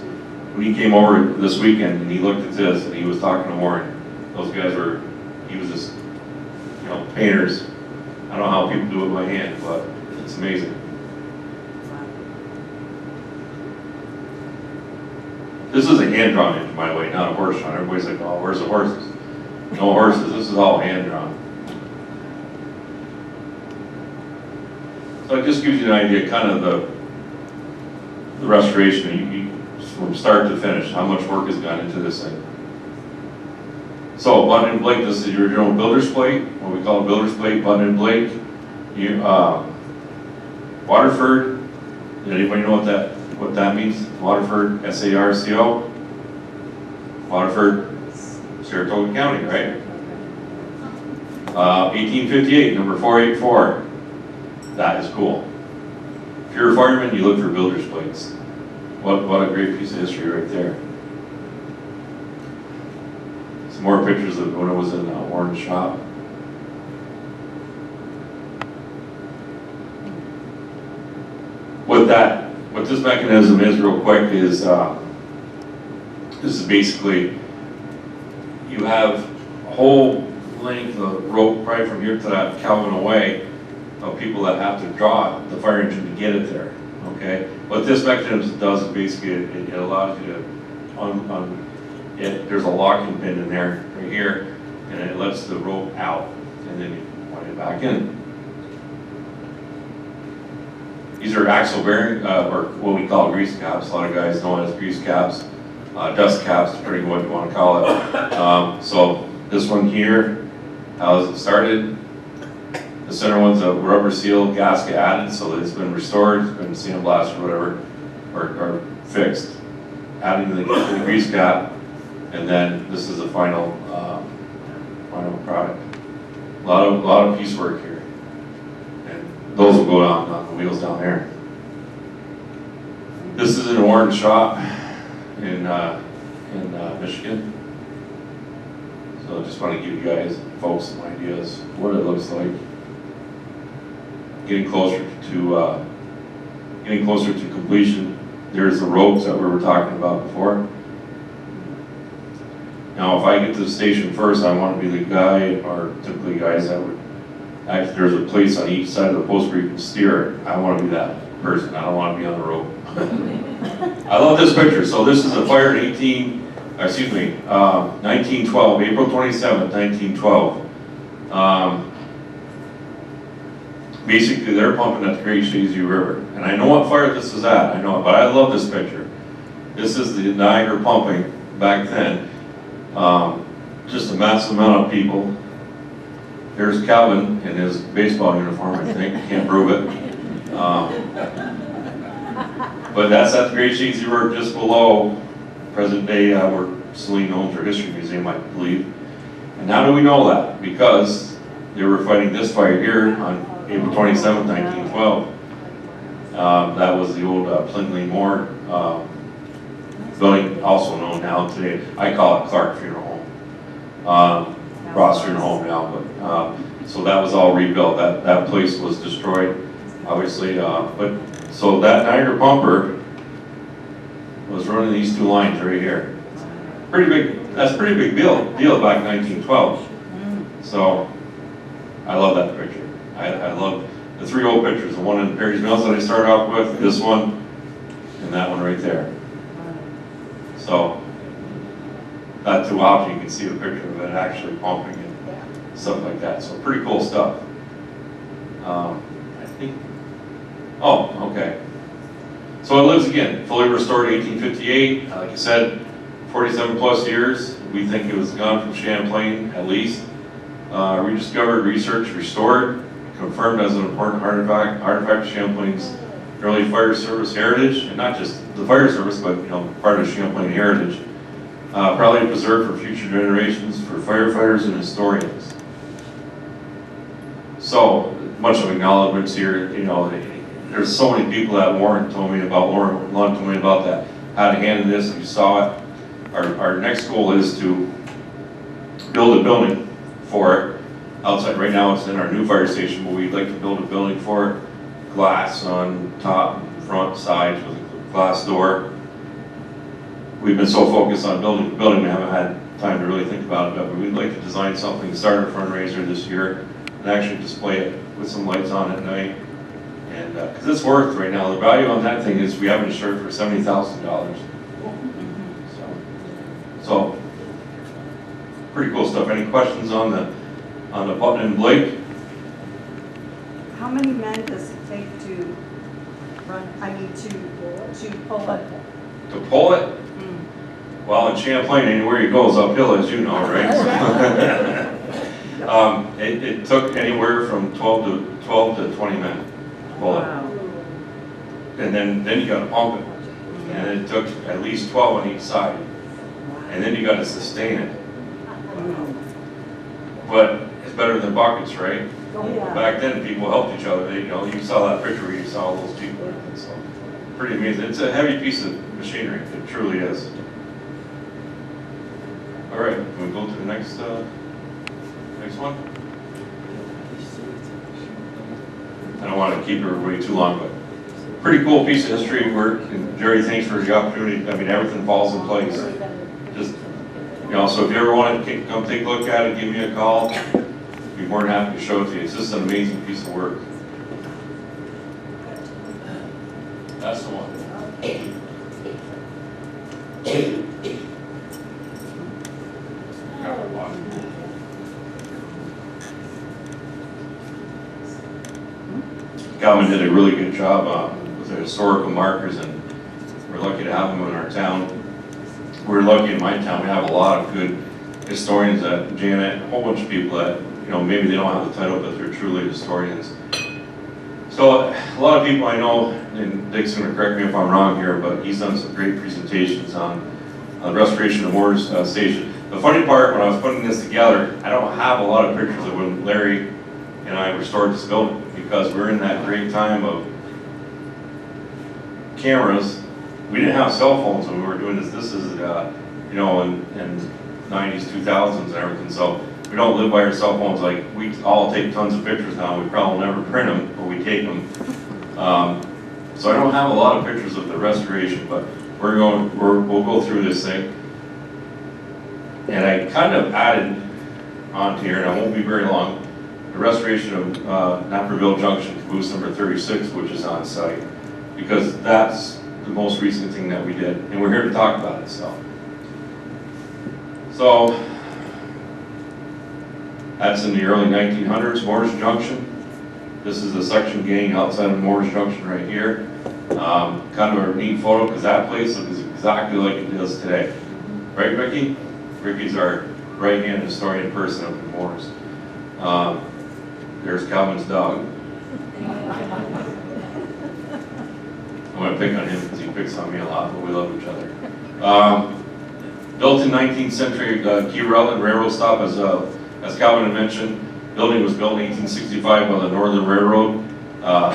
when he came over this weekend and he looked at this and he was talking to Warren, those guys were, he was just, you know, painters. I don't know how people do it by hand, but it's amazing. This is a hand-drawn image, by the way, not a horse-drawn. Everybody's like, oh, where's the horses? No horses, this is all hand-drawn. So it just gives you an idea, kind of the restoration, from start to finish, how much work has gone into this thing. So, Button and Blake, this is your original builder's plate, what we call a builder's plate, Button and Blake. Waterford, does anybody know what that means? Waterford, S-A-R-C-O. Waterford, Saratoga County, right? 1858, number 484. That is cool. If you're a fireman, you look for builder's plates. What a great piece of history right there. Some more pictures of when I was in Warren's shop. What this mechanism is, real quick, is this is basically, you have a whole length of rope right from here to that Calvin away of people that have to draw the fire engine to get it there. Okay, what this mechanism does is basically it allows you to there's a locking pin in there right here, and it lets the rope out, and then you point it back in. These are axle bearing, or what we call grease caps. A lot of guys know it as grease caps, dust caps, depending on what you want to call it. So this one here, how is it started? The center one's a rubber seal gasket added, so that it's been restored, it's been sandblasted or whatever, or fixed. Adding the grease cap, and then this is the final product. A lot of piecework here, and those will go on the wheels down there. This is an Warren's shop in Michigan. So I just want to give you guys, folks, some ideas what it looks like. Getting closer to completion. There's the ropes that we were talking about before. Now, if I get to the station first, I want to be the guy, or typically guys that would, actually there's a place on each side of the post where you can steer. I want to be that person. I don't want to be on the rope. I love this picture. So this is a fire in 1912, April 27th, 1912. Basically, they're pumping at the Great Chazy River. And I know what fire this is at, I know it, but I love this picture. This is the Niagara pumping back then. Just a massive amount of people. There's Calvin in his baseball uniform, I think, can't prove it. But that's at the Great Chazy River just below present day where Celine owns her history museum, I believe. And how do we know that? Because they were fighting this fire here on April 27, 1912. That was the old Plindley Moore building, also known now today. I call it Clark Funeral Home. Ross Funeral Home now, but so that was all rebuilt. That place was destroyed, obviously. But so that Niagara pumper was running these two lines right here. Pretty big. That's a pretty big deal back in 1912. So I love that picture. I love the three old pictures, the one in Perry's Mills that I started off with, this one, and that one right there. So, not too often you can see a picture of it actually pumping and stuff like that. So, pretty cool stuff. I think, oh, okay. So it lives again, fully restored 1858. Like I said, 47 plus years. We think it was gone from Champlain, at least. Rediscovered, researched, restored, confirmed as an important artifact of Champlain's early fire service heritage, and not just the fire service, but part of Champlain heritage. Probably preserved for future generations, for firefighters and historians. So much of acknowledgments here. There's so many people that Warren told me about that had a hand in this. You saw it. our next goal is to build a building for it. Outside, right now it's in our new fire station, but we'd like to build a building for it. Glass on top, front, sides with a glass door. We've been so focused on building the building, we haven't had time to really think about it, but we'd like to design something, start a fundraiser this year, and actually display it with some lights on at night. And, because it's worth right now, the value on that thing is we have it insured for $70,000. So, pretty cool stuff. Any questions on the button and Blake? How many men does it take to run, to pull it? To pull it? Well, in Champlain, anywhere you go is uphill, as you know, right? It took anywhere from 12 to 20 men to pull it. Wow. And then you gotta pump it. And it took at least 12 on each side. And then you gotta sustain it. But it's better than buckets, right? Oh, yeah. Back then, people helped each other. They, you saw that picture where you saw all those people. So, pretty amazing. It's a heavy piece of machinery. It truly is. All right, can we go to the next one? I don't want to keep everybody too long, but pretty cool piece of history work. And Jerry, thanks for the opportunity. I mean, everything falls in place. Just, so if you ever want to come take a look at it, give me a call. I'd be more than happy to show it to you. It's just an amazing piece of work. That's the one. Calvin did a really good job with the historical markers, and we're lucky to have them in our town. We're lucky in my town, we have a lot of good historians, Janet, a whole bunch of people that, maybe they don't have the title, but they're truly historians. So a lot of people I know, and Dick's going to correct me if I'm wrong here, but he's done some great presentations on the restoration of Moore's Station. The funny part, when I was putting this together, I don't have a lot of pictures of when Larry and I restored this building, because we're in that great time of cameras. We didn't have cell phones when we were doing this. This is, in 90s, 2000s and everything. So we don't live by our cell phones. Like, we all take tons of pictures now. We probably will never print them, but we take them. So I don't have a lot of pictures of the restoration, but we'll go through this thing. And I kind of added onto here, and I won't be very long, the restoration of Naperville Junction, caboose number 36, which is on site, because that's the most recent thing that we did, and we're here to talk about it. So that's in the early 1900s, Moore's Junction. This is a section gang outside of Moore's Junction right here. Kind of a neat photo, because that place looks exactly like it does today. Right, Ricky? Ricky's our right-hand historian person up in Moore's. There's Calvin's dog. I'm going to pick on him because he picks on me a lot, but we love each other. Built in 19th century, Key Rutland Railroad stop, as Calvin had mentioned. Building was built in 1865 by the Northern Railroad.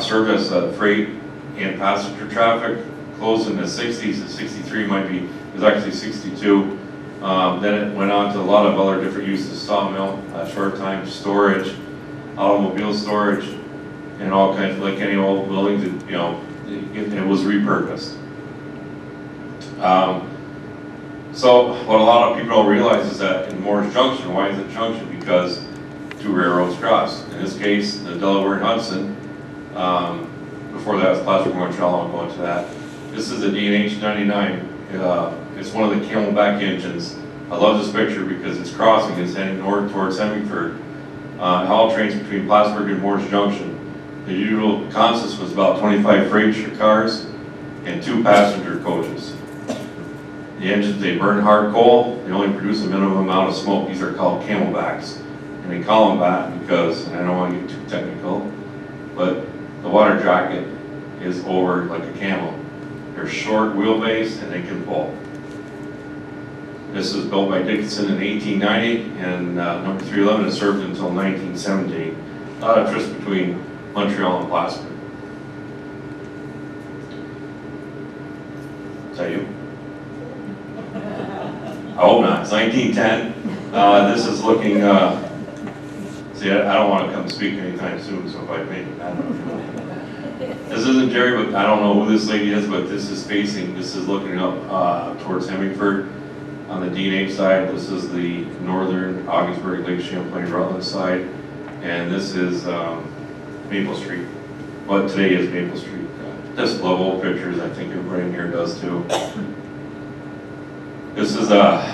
Served as freight and passenger traffic. Closed in the 60s. 63 it was actually 62. Then it went on to a lot of other different uses: sawmill, short time storage, automobile storage, and all kinds of, like any old building, it was repurposed. So what a lot of people don't realize is that in Moore's Junction, why is it Junction? Because two railroads cross. In this case, the Delaware and Hudson. Before that was Plattsburgh, Montreal. I'll go into that. This is a D&H 99. It's one of the Camelback engines. I love this picture because it's crossing. It's heading north towards Hemingford. All trains between Plattsburgh and Moore's Junction. The usual consist was about 25 freight cars and 2 passenger coaches. The engines, they burn hard coal. They only produce a minimum amount of smoke. These are called Camelbacks. And they call them that because, and I don't want to get too technical, but the water jacket is over like a camel. They're short wheelbase and they can pull. This was built by Dickinson in 1890, and number 311 is served until 1917. A lot of trips between Montreal and Plattsburgh. Is that you? hope not. It's 1910. This is looking, see, I don't want to come speak anytime soon, so if I make it, I don't know. This isn't Jerry, but I don't know who this lady is, but this is looking up towards Hemingford on the D&H side. This is the northern Augsburg, Lake Champlain, Rutland side. And this is Maple Street. What today is Maple Street. Just love old pictures. I think everybody in here does too. This is a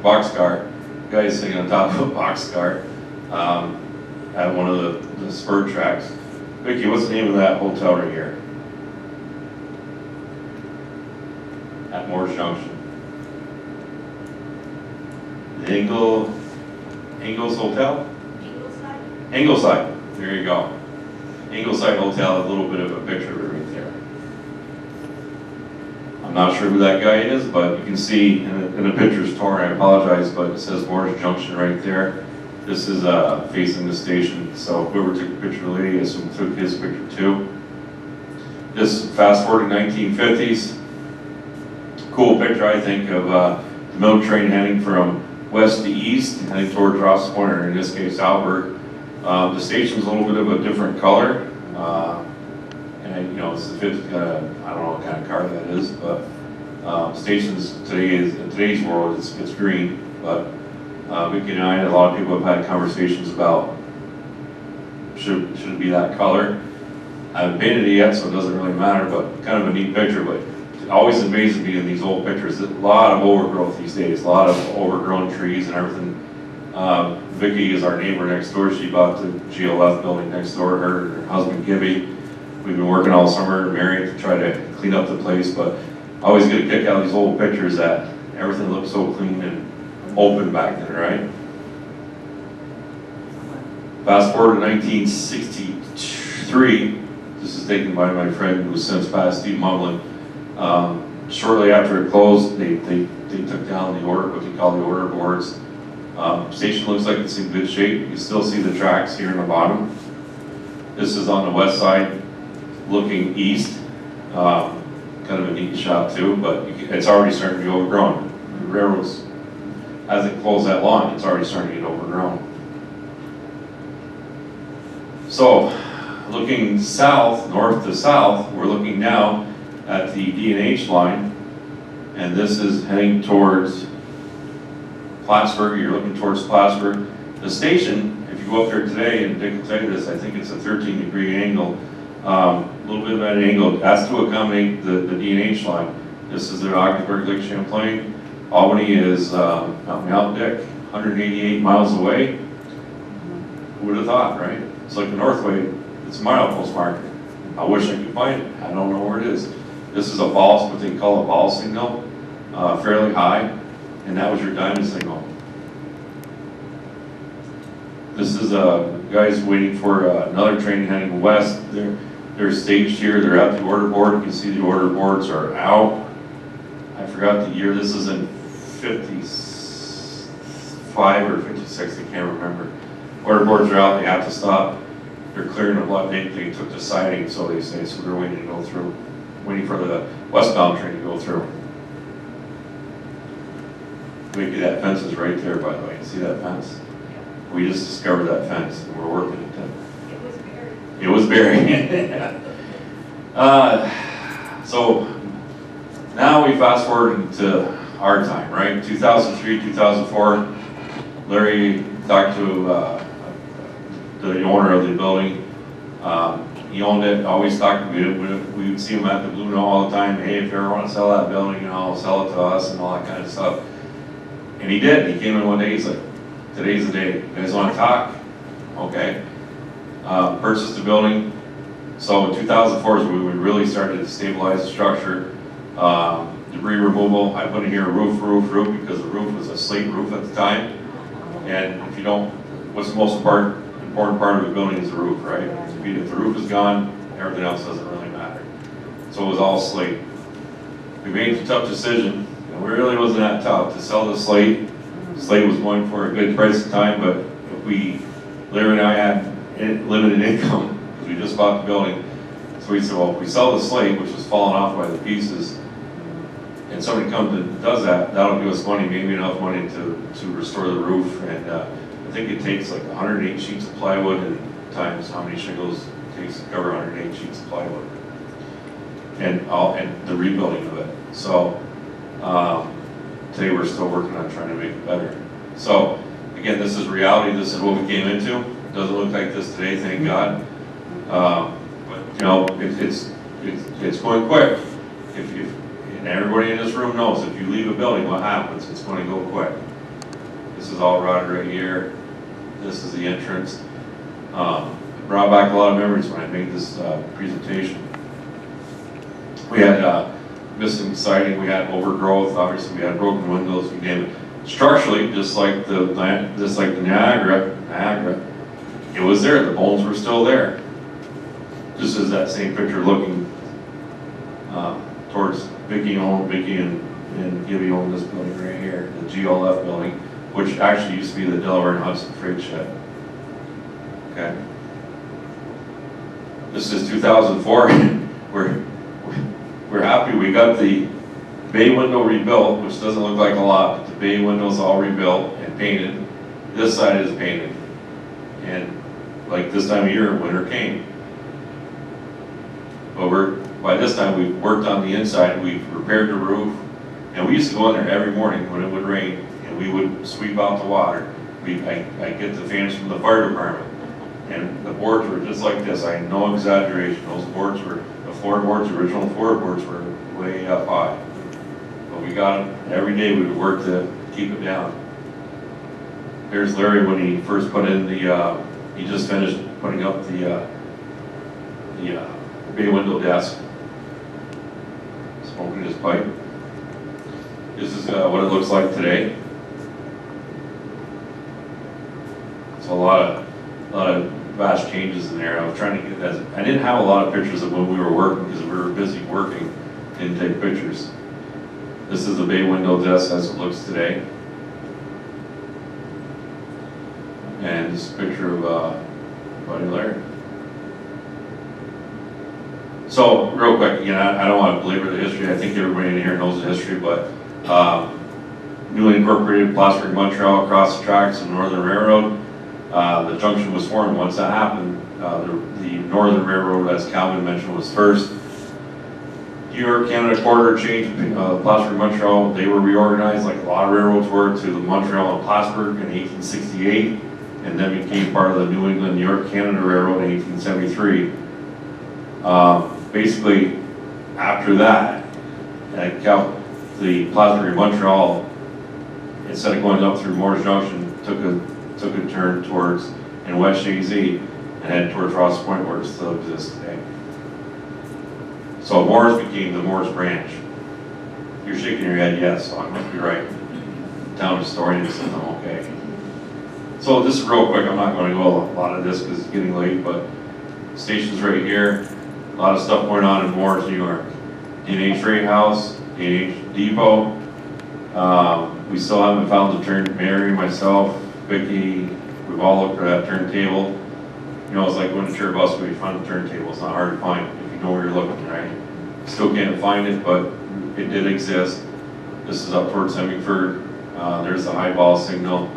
boxcar. Guys sitting on top of a boxcar at one of the spur tracks. Vicki, what's the name of that hotel right here? At Moore's Junction. The Ingalls Hotel? Ingleside. Ingleside. There you go. Ingleside Hotel, a little bit of a picture of it right there. I'm not sure who that guy is, but you can see, and the picture's torn, I apologize, but it says Moore's Junction right there. This is facing the station, so whoever took the picture of the lady, I assume took his picture too. This fast forward to 1950s. Cool picture, I think, of the milk train heading from west to east, heading toward Ross Point, or in this case, Albert. The station's a little bit of a different color, and you know, it's the 50, I don't know what kind of car that is, but stations today in today's world, it's green. But Vicki and I and a lot of people have had conversations about should it be that color. I haven't painted it yet, so it doesn't really matter. But kind of a neat picture. But it always amazes me in these old pictures. A lot of overgrowth these days, a lot of overgrown trees and everything. Vicki is our neighbor next door. She bought the GLF building next door. Her and her husband Gibby. We've been working all summer, married, to try to clean up the place. But I always get a kick out of these old pictures that everything looks so clean and open back then, right? Fast forward to 1963. This is taken by my friend who's since passed, Steve Mumlin. Shortly after it closed, they took down the order, what they call the order boards. Station looks like it's in good shape. You can still see the tracks here in the bottom. This is on the west side, looking east. Kind of a neat shot too, but it's already starting to be overgrown. The railroads, as it closed that line, it's already starting to get overgrown. So, looking south, north to south, we're looking now at the D&H line, and this is heading towards Plattsburgh. You're looking towards Plattsburgh. The station, if you go up there today, and Dick will tell you this, I think it's a 13-degree angle, a little bit of an angle. That's to accommodate the D&H line. This is the Augsburg, Lake Champlain. Albany is, help me out, Dick, 188 miles away. Who would have thought, right? It's like the Northway, it's a milepost marker. I wish I could find it. I don't know where it is. This is a ball, what they call a ball signal, fairly high, and that was your diamond signal. This is guys waiting for another train heading west. They're staged here. They're at the order board. You can see the order boards are out. I forgot the year. This is in 55 or 56. I can't remember. Order boards are out. They have to stop. They're clearing the blood. They took the siding, so they say. So they're waiting to go through. Waiting for the westbound train to go through. Maybe that fence is right there, by the way. You see that fence? We just discovered that fence, and we're working it. It was buried. So now we fast forward to our time, right? 2003, 2004. Larry talked to the owner of the building. He owned it. Always talked. We would see him at the Blue Note all the time. Hey, if you ever want to sell that building, sell it to us and all that kind of stuff. And he did. He came in one day. He's like, "Today's the day. You guys want to talk?" Okay. Purchased the building. So in 2004 is when we really started to stabilize the structure. Debris removal. I put in here roof because the roof was a slate roof at the time. And if you don't, what's the most important part of the building is the roof, right? If the roof is gone, everything else doesn't really matter. So it was all slate. We made the tough decision, and it really wasn't that tough, to sell the slate. Slate was going for a good price at the time, but Larry and I had limited income because we just bought the building. So we said, well, if we sell the slate, which was falling off by the pieces, and somebody comes and does that, that'll give us money, maybe enough money to restore the roof. And I think it takes like 108 sheets of plywood and times how many shingles it takes to cover 108 sheets of plywood. And the rebuilding of it. So today we're still working on trying to make it better. So again, this is reality. This is what we came into. It doesn't look like this today, thank God. But you know, it's going quick. And everybody in this room knows if you leave a building, what happens? It's going to go quick. This is all rotted right here. This is the entrance. It brought back a lot of memories when I made this presentation. We had missing siding, we had overgrowth, obviously we had broken windows, you name it. Structurally, just like the Niagara, it was there. The bones were still there. Just as that same picture looking towards Vicky and Gibby owned this building right here, the GLF building, which actually used to be the Delaware and Hudson Freight Shed. Okay. This is 2004. We're happy we got the bay window rebuilt, which doesn't look like a lot, but the bay windows all rebuilt and painted. This side is painted. And like this time of year, winter came. But by this time we've worked on the inside, we've repaired the roof, and we used to go in there every morning when it would rain, and we would sweep out the water. I get the fans from the fire department, and the boards were just like this. I had no exaggeration. Those boards were, the floorboards, original floorboards were way up high. But we got them every day. We would work to keep it down. There's Larry when he first put in the, he just finished putting up the bay window desk. Smoking his pipe. This is what it looks like today. It's a lot of vast changes in there. I was trying to get that. I didn't have a lot of pictures of when we were working because we were busy working. Didn't take pictures. This is the bay window desk as it looks today. And this is a picture of Buddy Larry. So, real quick, again, I don't want to belabor the history. I think everybody in here knows the history, but newly incorporated Plattsburgh, Montreal, across the tracks of the Northern Railroad. The junction was formed. Once that happened, the Northern Railroad, as Calvin mentioned, was first. New York, Canada corridor changed, Plattsburgh, Montreal. They were reorganized like a lot of railroads were to the Montreal and Plattsburgh in 1868, and then became part of the New England, New York, Canada Railroad in 1873. Basically, after that, the Plattsburgh and Montreal, instead of going up through Moore's Junction, took a turn towards in West Shazy and headed towards Ross Point, where it still exists today. So Moore's became the Moore's branch. You're shaking your head yes, so I must be right. Town historian says I'm okay. So this is real quick. I'm not going to go a lot of this because it's getting late, but station's right here. A lot of stuff going on in Moore's, New York. D&H Freight House, D&H Depot. We still haven't found the turn. Mary, myself, Vicki, we've all looked for that turntable. You know, it's like going to tour bus where you find the turntable. It's not hard to find if you know where you're looking, right? Still can't find it, but it did exist. This is up towards Hemingford. There's the high ball signal.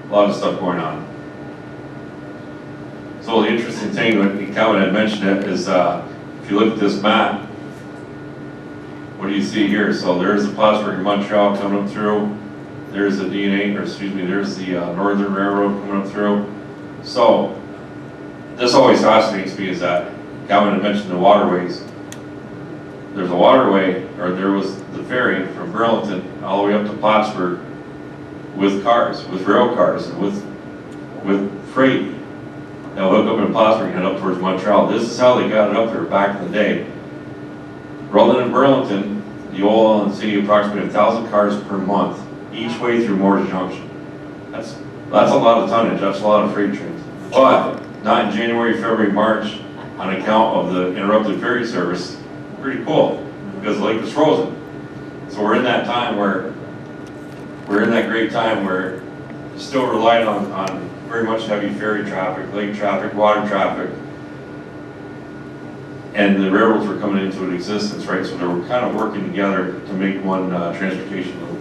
A lot of stuff going on. So the interesting thing, when Calvin had mentioned it, is if you look at this map, what do you see here? So there's the Plattsburgh and Montreal coming up through. There's the D&H, or excuse me, there's the Northern Railroad coming up through. So this always fascinates me is that Calvin had mentioned the waterways. There's a waterway, or there was the ferry from Burlington all the way up to Plattsburgh with cars, with rail cars, and with freight. Now hook up in Plattsburgh and head up towards Montreal. This is how they got it up there back in the day. Rolling in Burlington, the oil and city approximately 1,000 cars per month each way through Moore's Junction. That's a lot of tonnage. That's a lot of freight trains. But not in January, February, March, on account of the interrupted ferry service. Pretty cool because the lake was frozen. So we're in that time where we're in that great time where still relied on very much heavy ferry traffic, lake traffic, water traffic. and the railroads were coming into existence, right? So they were kind of working together to make one transportation loop.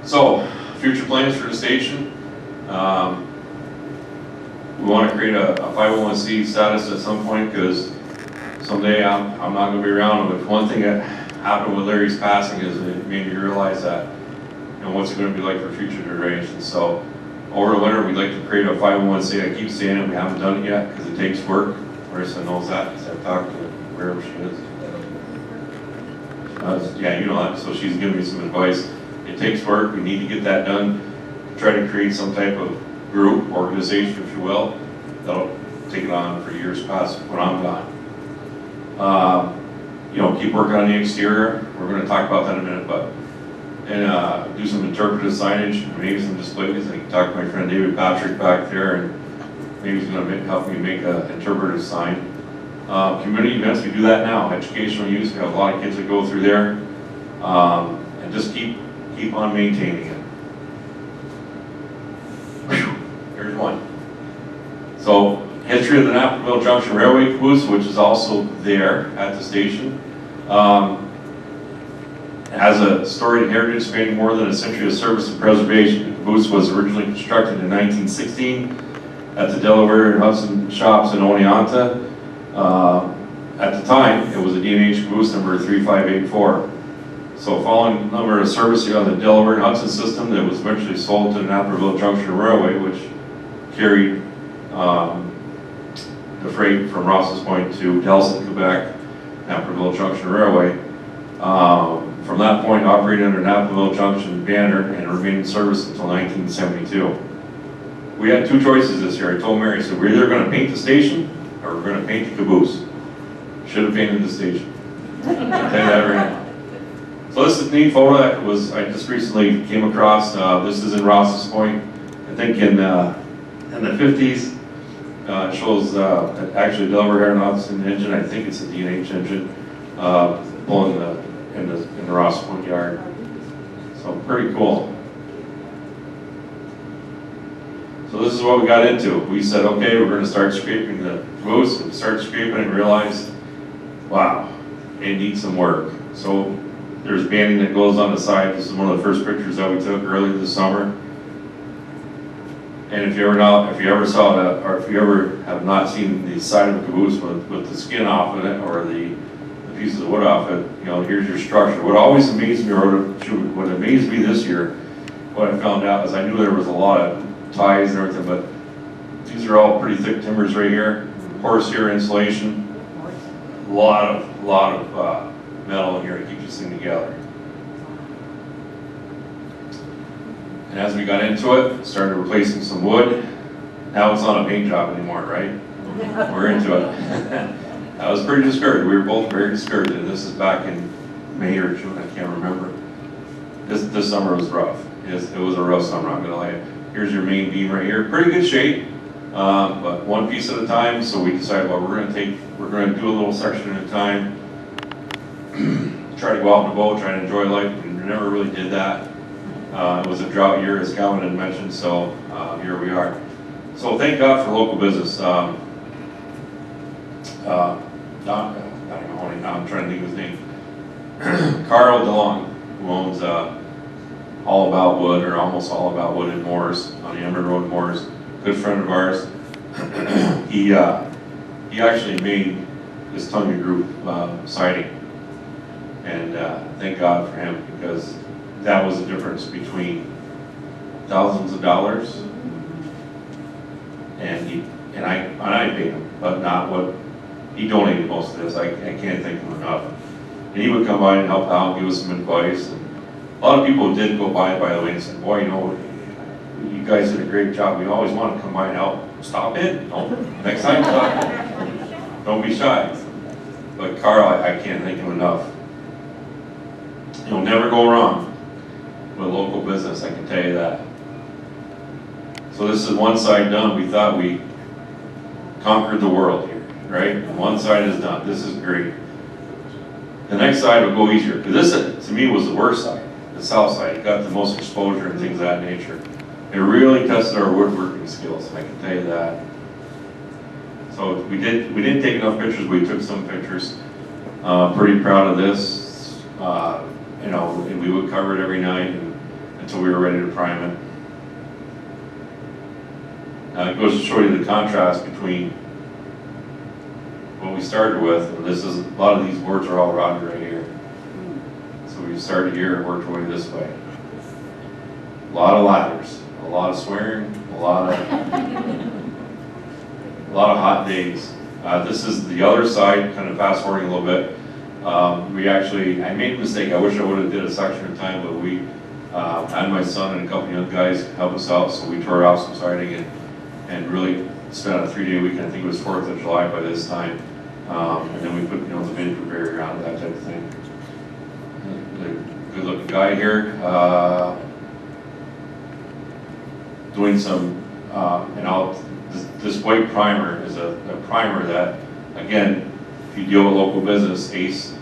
So, future plans for the station. We want to create a 501c status at some point, because someday I'm not going to be around. But one thing that happened with Larry's passing is it made me realize that, you know, what's it going to be like for future generations. So over the winter, we'd like to create a 501c. I keep saying it, we haven't done it yet because it takes work. Marissa knows that because I've talked to her wherever she is. Yeah, you know that. So she's giving me some advice. It takes work. We need to get that done. Try to create some type of group, organization, if you will, that'll take it on for years past when I'm gone. You know, keep working on the exterior. We're going to talk about that in a minute, but and do some interpretive signage, maybe some displays. I can talk to my friend David Patrick back there, and maybe he's going to help me make an interpretive sign. Community events, we do that now. Educational use, we have a lot of kids that go through there, and just keep on maintaining it. Here's one. So, history of the Naperville Junction Railway caboose, which is also there at the station. It has a storied heritage spanning more than a century of service and preservation. The caboose was originally constructed in 1916 at the Delaware and Hudson shops in Oneonta. At the time, it was a D&H caboose number 3584. So following number of service on the Delaware and Hudson system, that was eventually sold to the Naperville Junction Railway, which carried the freight from Ross's Point to Delson, Quebec, Naperville Junction Railway. From that point, operated under Naperville Junction banner and remained in service until 1972. We had two choices this year. I told Mary, I said, we're either going to paint the station or we're going to paint the caboose. Should have painted the station. I'll tell you that right now. So this is a neat photo that I just recently came across. This is in Ross's Point. I think in the 50s. It shows actually Delaware and Hudson engine. I think it's a D&H engine pulling in the Ross Point yard. So pretty cool. So this is what we got into. We said, okay, we're going to start scraping the caboose. We start scraping and realized, wow, it needs some work. So there's banding that goes on the side. This is one of the first pictures that we took earlier this summer. And if you ever saw it, or if you ever have not seen the side of a caboose with the skin off of it or the pieces of wood off it, you know, here's your structure. What always amazed me, or what amazed me this year, what I found out is I knew there was a lot of ties and everything, but these are all pretty thick timbers right here. Horsehair insulation, a lot of metal in here to keep this thing together. And as we got into it, started replacing some wood. Now it's not a paint job anymore, right? We're into it. I was pretty discouraged. We were both very discouraged. And this is back in May or June, I can't remember. This summer was rough. It was a rough summer, I'm gonna lie. Here's your main beam right here. Pretty good shape, but one piece at a time. So we decided, well, we're gonna do a little section at a time. Try to go out on the boat, try to enjoy life. We never really did that. It was a drought year, as Calvin had mentioned, so here we are. So thank God for local business. I'm trying to think of his name. Carl DeLong, who owns All About Wood, or almost All About Wood in Morris, on the Emerald Road in Morris. Good friend of ours. He actually made this Tonga Group siding. And thank God for him, because that was the difference between thousands of dollars and I paid him, but not what he donated most of this. I can't thank him enough. And he would come by and help out, give us some advice. And a lot of people did go by the way, and said, boy, you know, you guys did a great job. We always want to come by and help. Stop it. No. Next time, stop. Don't be shy. But Carl, I can't thank him enough. You'll never go wrong with local business, I can tell you that. So this is one side done. We thought we conquered the world here, right? And one side is done. This is great. The next side will go easier, because this, to me, was the worst side, the south side. It got the most exposure and things of that nature. It really tested our woodworking skills, I can tell you that. So we didn't take enough pictures, we took some pictures. Pretty proud of this. You know, and we would cover it every night until we were ready to prime it. It goes to show you the contrast between what we started with, and this is, a lot of these boards are all rotted right here. So we started here and worked our way this way. A lot of ladders, a lot of swearing, a lot of hot days. This is the other side, kind of fast forwarding a little bit. I made a mistake. I wish I would have did a section of time, but we had my son and a couple young guys help us out, so we tore off some siding and really spent a 3-day weekend. I think it was 4th of July by this time. And then we put, you know, the vapor barrier on, that type of thing. Good looking guy here. Doing some, this white primer is a primer that, again, if you deal with local business, ACE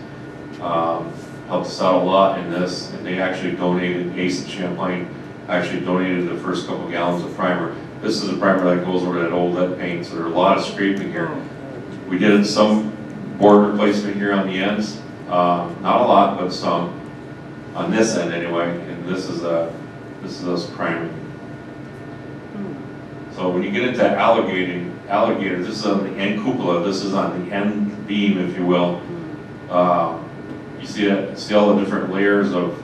helped us out a lot in this, and they actually donated, ACE and Champlain actually donated the first couple gallons of primer. This is a primer that goes over that old lead paint, so there's a lot of scraping here. We did some board replacement here on the ends, not a lot, but some, on this end anyway, and this is us priming. So when you get into alligator, this is on the end cupola, this is on the end beam, if you will. You see all the different layers of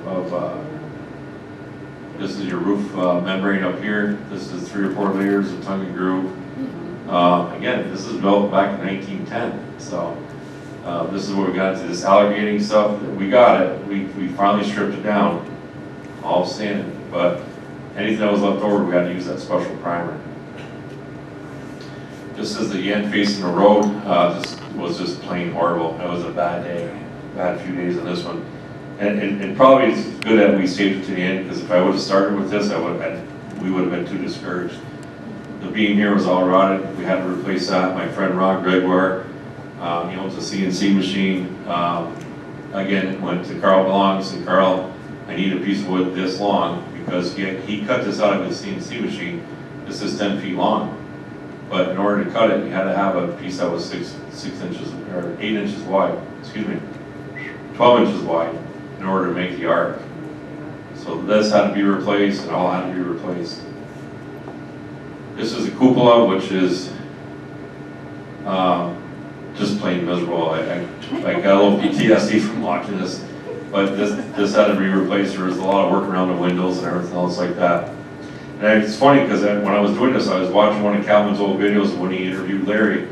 this is your roof membrane up here. This is 3 or 4 layers of tongue and groove. Again, this is built back in 1910. So this is where we got into this alligating stuff. We got it. We finally stripped it down, all sanded. But anything that was left over, we had to use that special primer. This is the end facing the road. This was just plain horrible. It was a bad day, bad few days on this one. And probably it's good that we saved it to the end, because if I would have started with this, we would have been too discouraged. The beam here was all rotted. We had to replace that. My friend Ron Gregoire, he owns a CNC machine. Again, went to Carl Belongs, and Carl, I need a piece of wood this long, because he cut this out of his CNC machine. This is 10 feet long. But in order to cut it, you had to have a piece that was 6 inches, or 8 inches wide, 12 inches wide, in order to make the arc. So this had to be replaced, and all had to be replaced. This is a cupola, which is just plain miserable. I got a little PTSD from watching this, but this had to be replaced. There was a lot of work around the windows and everything else like that. And it's funny, because when I was doing this, I was watching one of Calvin's old videos when he interviewed Larry,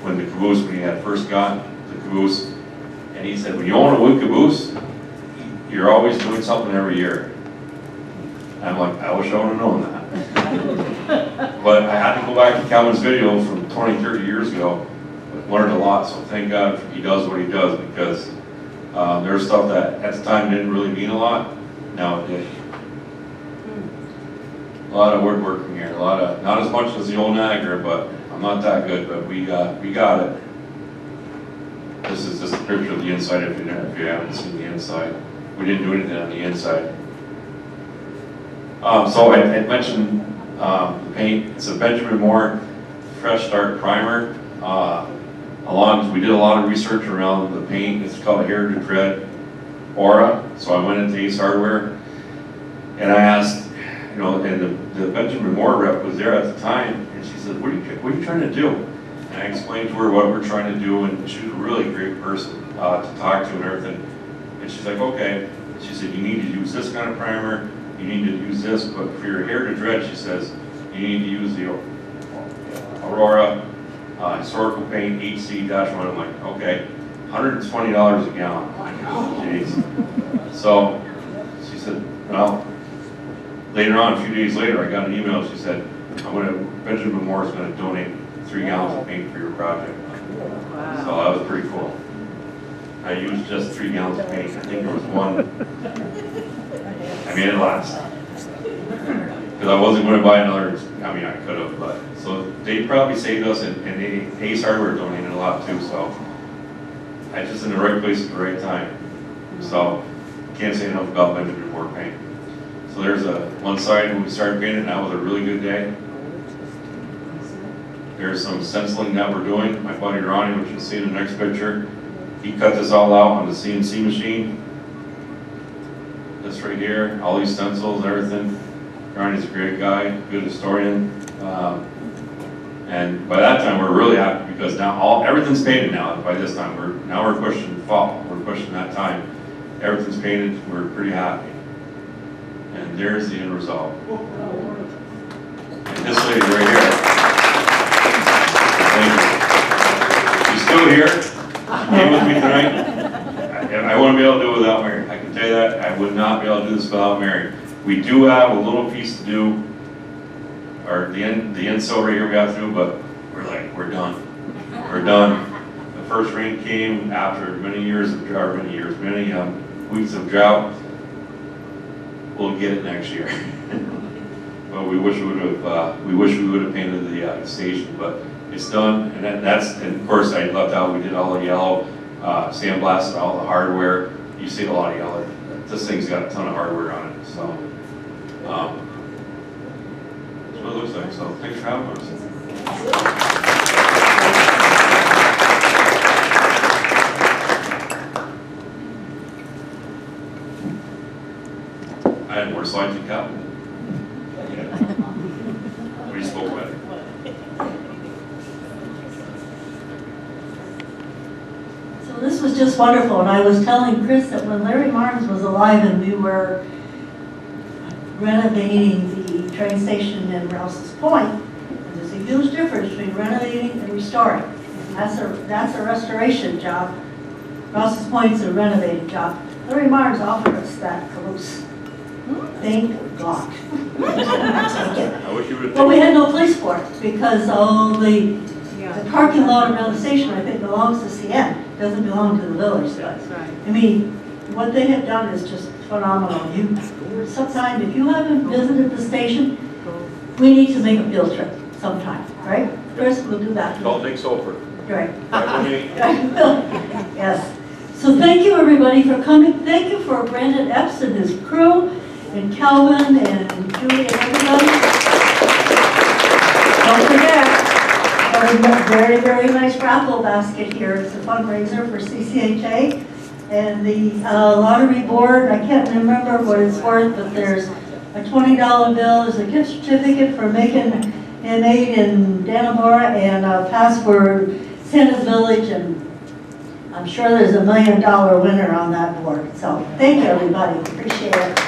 when he had first got the caboose, and he said, when you own a wood caboose, you're always doing something every year. And I'm like, I wish I would have known that. But I had to go back to Calvin's video from 20, 30 years ago, learned a lot, so thank God he does what he does, because there's stuff that at the time didn't really mean a lot, now it did. A lot of woodworking here, not as much as the old Niagara, but I'm not that good, but we got it. This is just a picture of the inside if you haven't seen the inside. We didn't do anything on the inside. So I mentioned the paint. It's a Benjamin Moore Fresh Start Primer. We did a lot of research around the paint. It's called a Heritage Red Aura. So I went into Ace Hardware and I asked, and the Benjamin Moore rep was there at the time, and she said, what are you trying to do? And I explained to her what we're trying to do, and she was a really great person to talk to and everything. And she's like, okay. She said, you need to use this kind of primer, you need to use this, but for your Heritage Red, she says, you need to use the Aurora Historical Paint HC-1. I'm like, okay, $120 a gallon. I'm like, oh, jeez. So she said, well, later on, a few days later, I got an email. She said, Benjamin Moore is going to donate 3 gallons of paint for your project. Wow. So that was pretty cool. I used just 3 gallons of paint. I think there was one. I made it last. Because I wasn't going to buy another. I mean, I could have, but. So they probably saved us, and Ace Hardware donated a lot too. So I just in the right place at the right time. So can't say enough about Benjamin Moore paint. So there's one side when we started painting, that was a really good day. There's some stenciling that we're doing. My buddy Ronnie, which you'll see in the next picture, he cut this all out on the CNC machine. This right here, all these stencils, everything. Ronnie's a great guy, good historian. And by that time, we're really happy because now everything's painted now. By this time, we're pushing fall. We're pushing that time. Everything's painted. We're pretty happy. And there's the end result. And this lady right here. Thank you. She's still here. She came with me tonight. I wouldn't be able to do it without Mary. I can tell you that. I would not be able to do this without Mary. We do have a little piece to do, or the end sill right here we got to do, but we're done. We're done. The first rain came after many years of drought, many weeks of drought. We'll get it next year. But we wish we would have painted the station, but it's done. And and of course I loved how we did all the yellow, sandblasted all the hardware. You see a lot of yellow. This thing's got a ton of hardware on it, so. That's what it looks like, so thanks for having us. I had more slides than Calvin. Yeah. We spoke better. So this was just wonderful, and I was telling Chris that when Larry Martins was alive and we were renovating the train station in Rouse's Point, there's a huge difference between renovating and restoring. That's a restoration job. Rouse's Point's a renovating job. Larry Martins offered us that caboose. Thank God. I wish you would have. Well, we had no place for it because all the parking lot around the station, I think, belongs to CN. Doesn't belong to the village. That's right. I mean, what they have done is just phenomenal. Sometime, if you haven't visited the station, we need to make a field trip sometime, right? Chris, we'll do that. Call Nick Soper. Right. 518. Yes. So thank you, everybody, for coming. Thank you for Brandon Epps and his crew, and Calvin and Julie and everybody. Don't forget, a very, very nice raffle basket here. It's a fundraiser for CCHA. And the lottery board, I can't remember what it's worth, but there's a $20 bill, there's a gift certificate for making M8 in Dannemora, and a pass for Santa's Village, and I'm sure there's $1 million winner on that board. So thank you, everybody. Appreciate it.